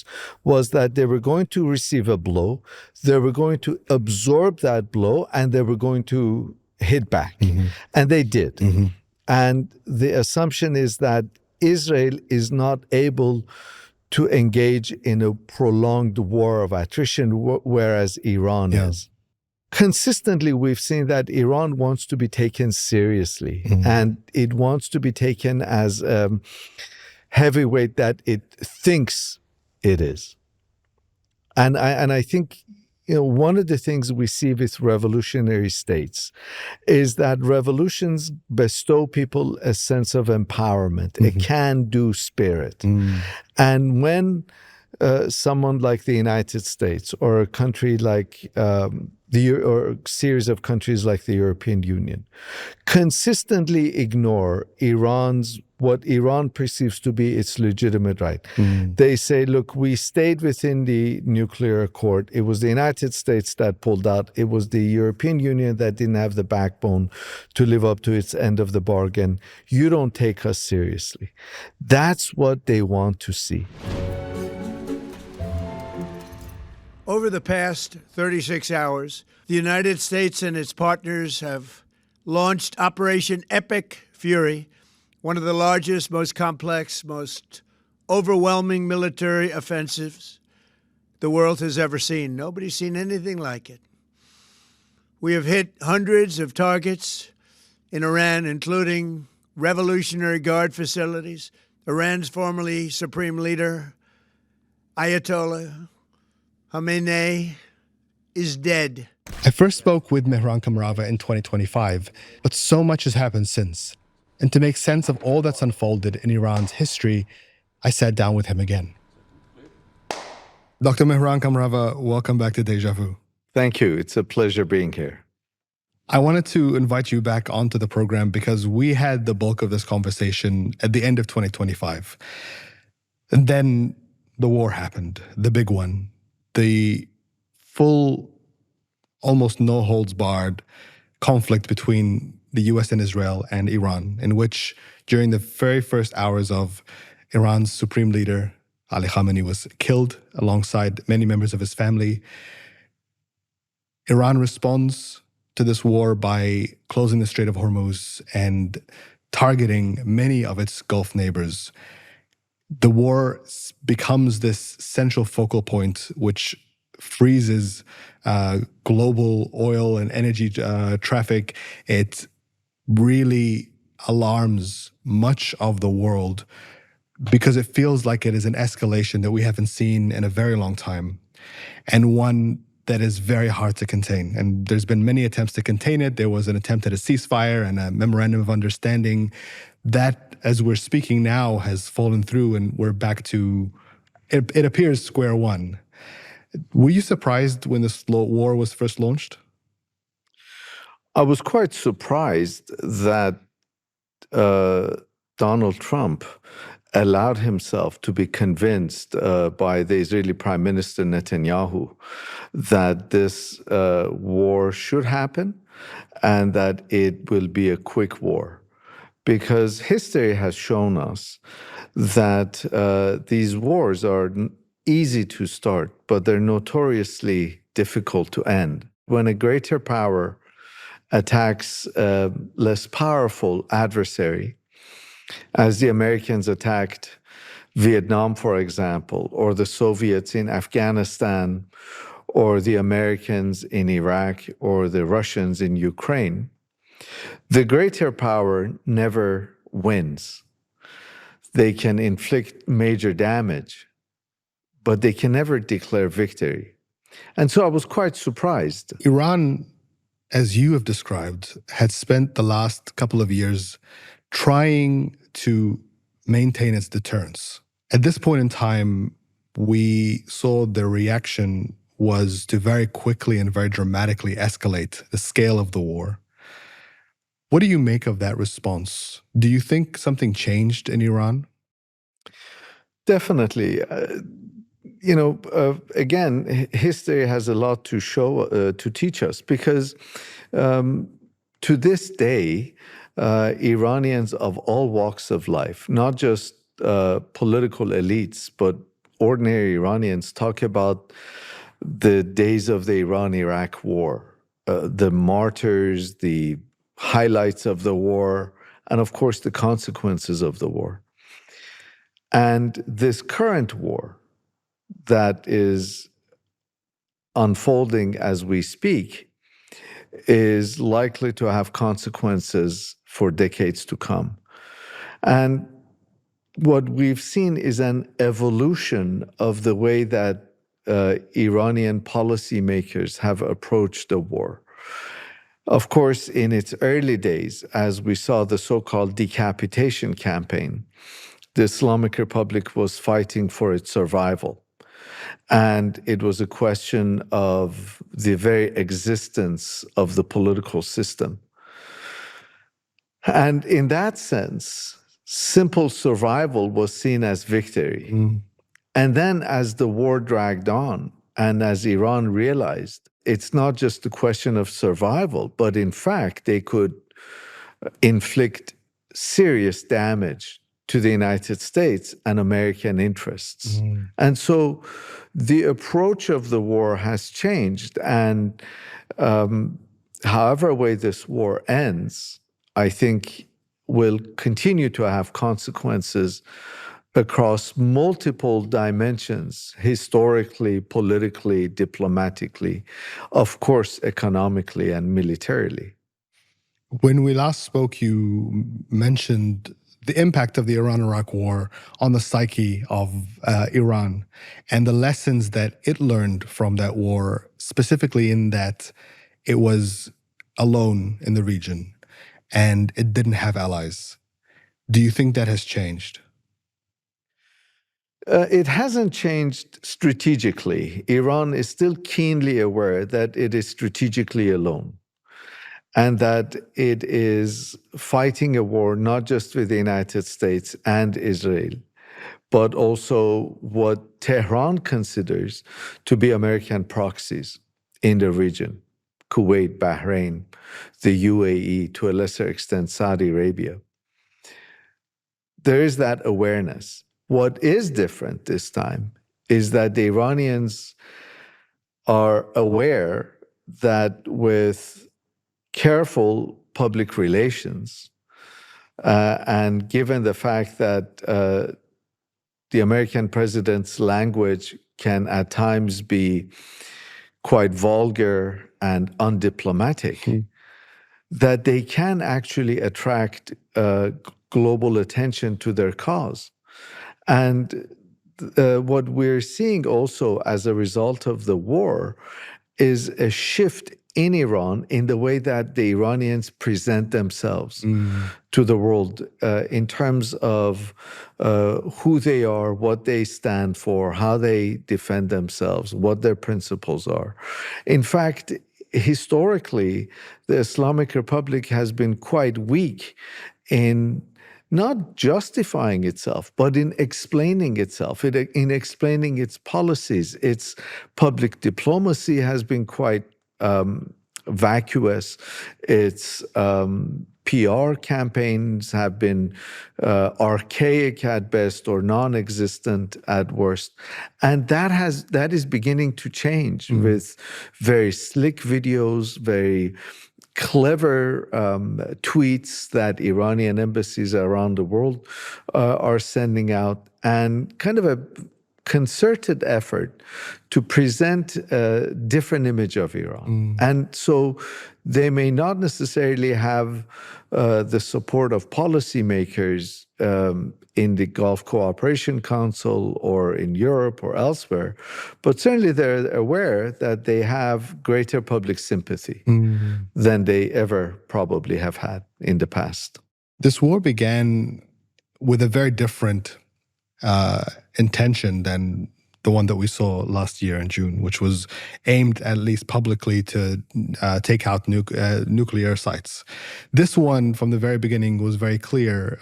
was that they were going to receive a blow, they were going to absorb that blow, and they were going to hit back. And they did. And the assumption is that Israel is not able to engage in a prolonged war of attrition, whereas Iran is. Consistently, we've seen that Iran wants to be taken seriously, and it wants to be taken as a heavyweight that it thinks it is. And I think, one of the things we see with revolutionary states is that revolutions bestow people a sense of empowerment, a can-do spirit. And when someone like the United States or a country like or a series of countries like the European Union consistently ignore what Iran perceives to be its legitimate right. They say, look, we stayed within the nuclear accord. It was the United States that pulled out. It was the European Union that didn't have the backbone to live up to its end of the bargain. You don't take us seriously. That's what they want to see. Over the past 36 hours, the United States and its partners have launched Operation Epic Fury, one of the largest, most complex, most overwhelming military offensives the world has ever seen. Nobody's seen anything like it. We have hit hundreds of targets in Iran, including Revolutionary Guard facilities. Iran's formerly supreme leader, Ayatollah Khamenei, is dead. I first spoke with Mehran Kamrava in 2025, but so much has happened since. And to make sense of all that's unfolded in Iran's history, I sat down with him again. Dr. Mehran Kamrava, welcome back to Deja Vu. Thank you. It's a pleasure being here. I wanted to invite you back onto the program because we had the bulk of this conversation at the end of 2025. And then the war happened, the big one. The full, almost no holds barred conflict between the US and Israel and Iran, in which during the very first hours of Iran's supreme leader, Ali Khamenei, was killed alongside many members of his family. Iran responds to this war by closing the Strait of Hormuz and targeting many of its Gulf neighbors. The war becomes this central focal point which freezes global oil and energy traffic. It really alarms much of the world because it feels like it is an escalation that we haven't seen in a very long time, and one that is very hard to contain. And there's been many attempts to contain it. There was an attempt at a ceasefire and a memorandum of understanding. That, as we're speaking now, has fallen through, and we're back to, it appears, square one. Were you surprised when this war was first launched? I was quite surprised that Donald Trump allowed himself to be convinced by the Israeli Prime Minister Netanyahu that this war should happen and that it will be a quick war. Because history has shown us that these wars are easy to start, but they're notoriously difficult to end. When a greater power attacks a less powerful adversary, as the Americans attacked Vietnam, for example, or the Soviets in Afghanistan, or the Americans in Iraq, or the Russians in Ukraine, the greater power never wins. They can inflict major damage, but they can never declare victory. And so I was quite surprised. Iran, as you have described, had spent the last couple of years trying to maintain its deterrence. At this point in time, we saw the reaction was to very quickly and very dramatically escalate the scale of the war. What do you make of that response? Do you think something changed in Iran? Definitely. Again, history has a lot to show, to teach us, because to this day, Iranians of all walks of life, not just political elites, but ordinary Iranians, talk about the days of the Iran-Iraq war, the martyrs, the highlights of the war, and of course the consequences of the war. And this current war that is unfolding as we speak is likely to have consequences for decades to come. And what we've seen is an evolution of the way that Iranian policymakers have approached the war. Of course, in its early days, as we saw the so-called decapitation campaign, the Islamic Republic was fighting for its survival. And it was a question of the very existence of the political system. And in that sense, simple survival was seen as victory. And then as the war dragged on, and as Iran realized, it's not just a question of survival, but in fact, they could inflict serious damage to the United States and American interests. And so the approach of the war has changed. And however way this war ends, I think will continue to have consequences across multiple dimensions, historically, politically, diplomatically, of course, economically and militarily. When we last spoke, you mentioned the impact of the Iran-Iraq war on the psyche of Iran and the lessons that it learned from that war, specifically in that it was alone in the region and it didn't have allies. Do you think that has changed? It hasn't changed strategically. Iran is still keenly aware that it is strategically alone and that it is fighting a war not just with the United States and Israel, but also what Tehran considers to be American proxies in the region, Kuwait, Bahrain, the UAE, to a lesser extent, Saudi Arabia. There is that awareness. What is different this time is that the Iranians are aware that with careful public relations, and given the fact that the American president's language can at times be quite vulgar and undiplomatic, that they can actually attract global attention to their cause. And what we're seeing also as a result of the war is a shift in Iran in the way that the Iranians present themselves to the world in terms of who they are, what they stand for, how they defend themselves, what their principles are. In fact, historically, the Islamic Republic has been quite weak in not justifying itself, but in explaining itself, in explaining its policies. Its public diplomacy has been quite vacuous. Its PR campaigns have been archaic at best or non-existent at worst. And that is beginning to change with very slick videos, very clever tweets that Iranian embassies around the world are sending out, and kind of a concerted effort to present a different image of Iran. And so they may not necessarily have the support of policymakers in the Gulf Cooperation Council or in Europe or elsewhere, but certainly they're aware that they have greater public sympathy than they ever probably have had in the past. This war began with a very different intention than the one that we saw last year in June, which was aimed, at least publicly, to take out nuclear sites. This one, from the very beginning, was very clear.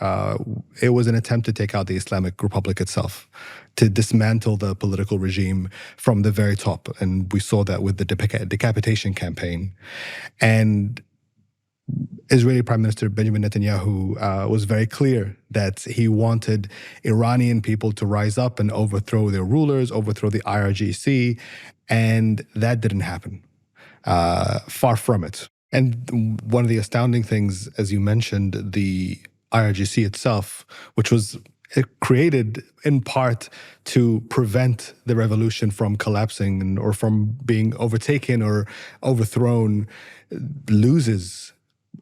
It was an attempt to take out the Islamic Republic itself, to dismantle the political regime from the very top. And we saw that with the decapitation campaign. And Israeli Prime Minister Benjamin Netanyahu was very clear that he wanted Iranian people to rise up and overthrow their rulers, overthrow the IRGC, and that didn't happen. Far from it. And one of the astounding things, as you mentioned, the IRGC itself, which was created in part to prevent the revolution from collapsing or from being overtaken or overthrown, loses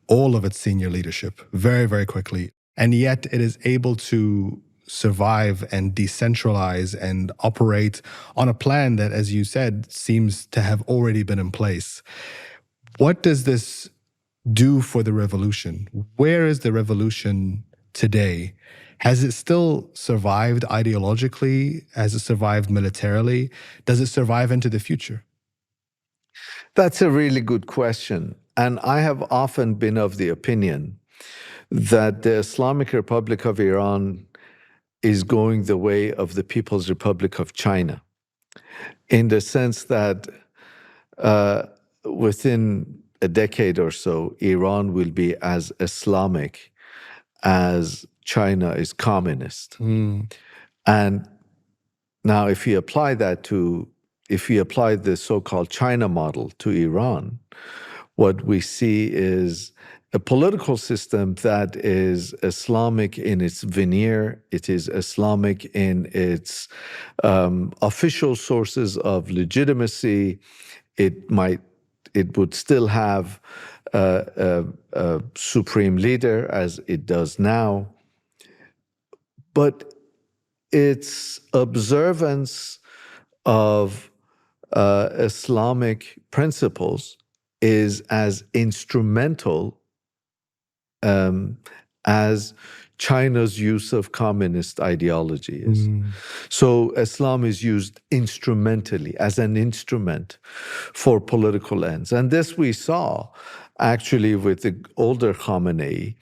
all of its senior leadership very, very quickly. And yet it is able to survive and decentralize and operate on a plan that, as you said, seems to have already been in place. What does this do for the revolution? Where is the revolution today? Has it still survived ideologically? Has it survived militarily? Does it survive into the future? That's a really good question. And I have often been of the opinion that the Islamic Republic of Iran is going the way of the People's Republic of China, in the sense that within a decade or so, Iran will be as Islamic as China is communist. And now if you apply the so-called China model to Iran, what we see is a political system that is Islamic in its veneer. It is Islamic in its official sources of legitimacy. It would still have a supreme leader, as it does now, but its observance of Islamic principles is as instrumental as China's use of communist ideology is. So Islam is used instrumentally, as an instrument for political ends. And this we saw actually with the older Khamenei,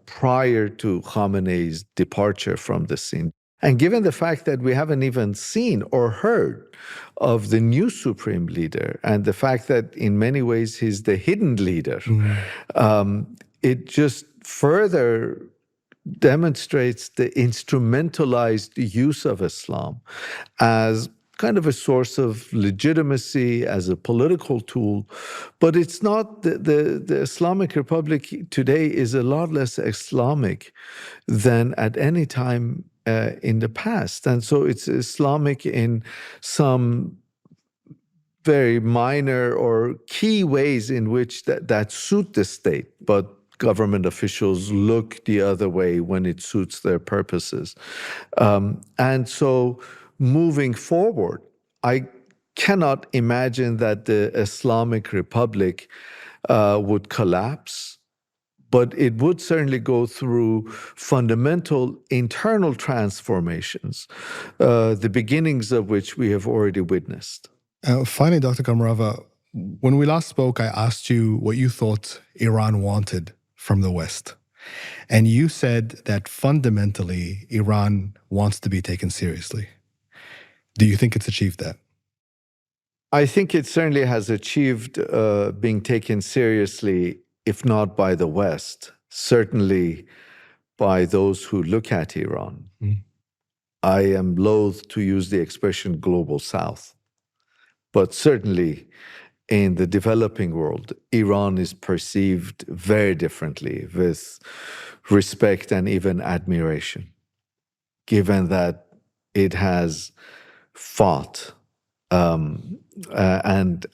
prior to Khamenei's departure from the scene. And given the fact that we haven't even seen or heard of the new supreme leader, and the fact that in many ways he's the hidden leader, it just further demonstrates the instrumentalized use of Islam as kind of a source of legitimacy, as a political tool. But it's not, the Islamic Republic today is a lot less Islamic than at any time in the past. And so it's Islamic in some very minor or key ways in which that suit the state, but government officials look the other way when it suits their purposes. And so moving forward, I cannot imagine that the Islamic Republic would collapse, but it would certainly go through fundamental internal transformations, the beginnings of which we have already witnessed. Finally, Dr. Kamrava, when we last spoke, I asked you what you thought Iran wanted from the West. And you said that fundamentally, Iran wants to be taken seriously. Do you think it's achieved that? I think it certainly has achieved being taken seriously, if not by the West, certainly by those who look at Iran. I am loath to use the expression global South, but certainly in the developing world, Iran is perceived very differently, with respect and even admiration, given that it has fought and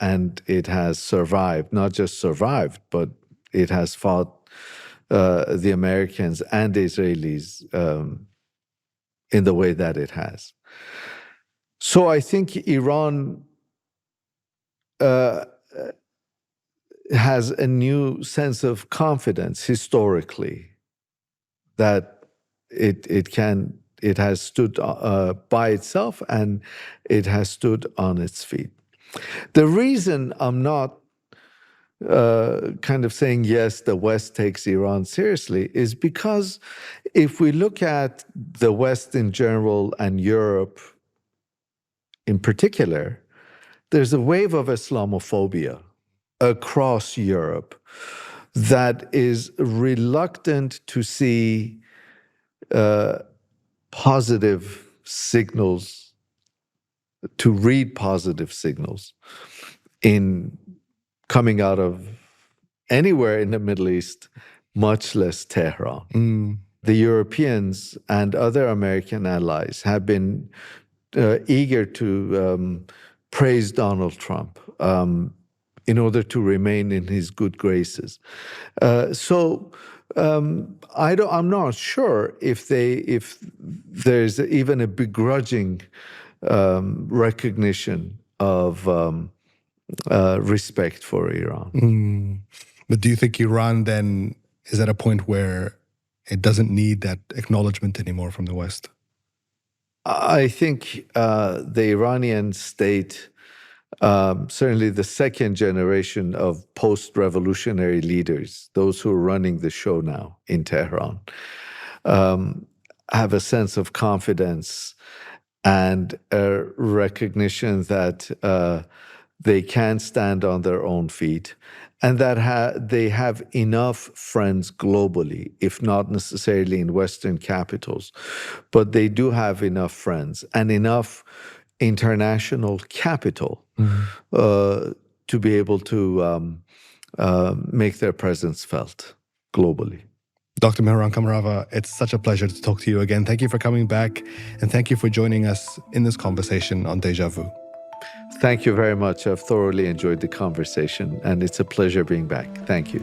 it has survived, not just survived, but it has fought the Americans and the Israelis in the way that it has. So I think Iran has a new sense of confidence historically that it has stood by itself and it has stood on its feet. The reason I'm not kind of saying, yes, the West takes Iran seriously, is because if we look at the West in general and Europe in particular, there's a wave of Islamophobia across Europe that is reluctant to see positive signals, to read positive signals in coming out of anywhere in the Middle East, much less Tehran. The Europeans and other American allies have been eager to praise Donald Trump in order to remain in his good graces. I'm not sure if there's even a begrudging recognition of respect for Iran. But do you think Iran then is at a point where it doesn't need that acknowledgement anymore from the West? I think the Iranian state, certainly the second generation of post-revolutionary leaders, those who are running the show now in Tehran, have a sense of confidence and a recognition that they can stand on their own feet, and that they have enough friends globally, if not necessarily in Western capitals, but they do have enough friends and enough international capital to be able to make their presence felt globally. Dr. Mehran Kamrava, it's such a pleasure to talk to you again. Thank you for coming back, and thank you for joining us in this conversation on Deja Vu. Thank you very much. I've thoroughly enjoyed the conversation, and it's a pleasure being back. Thank you.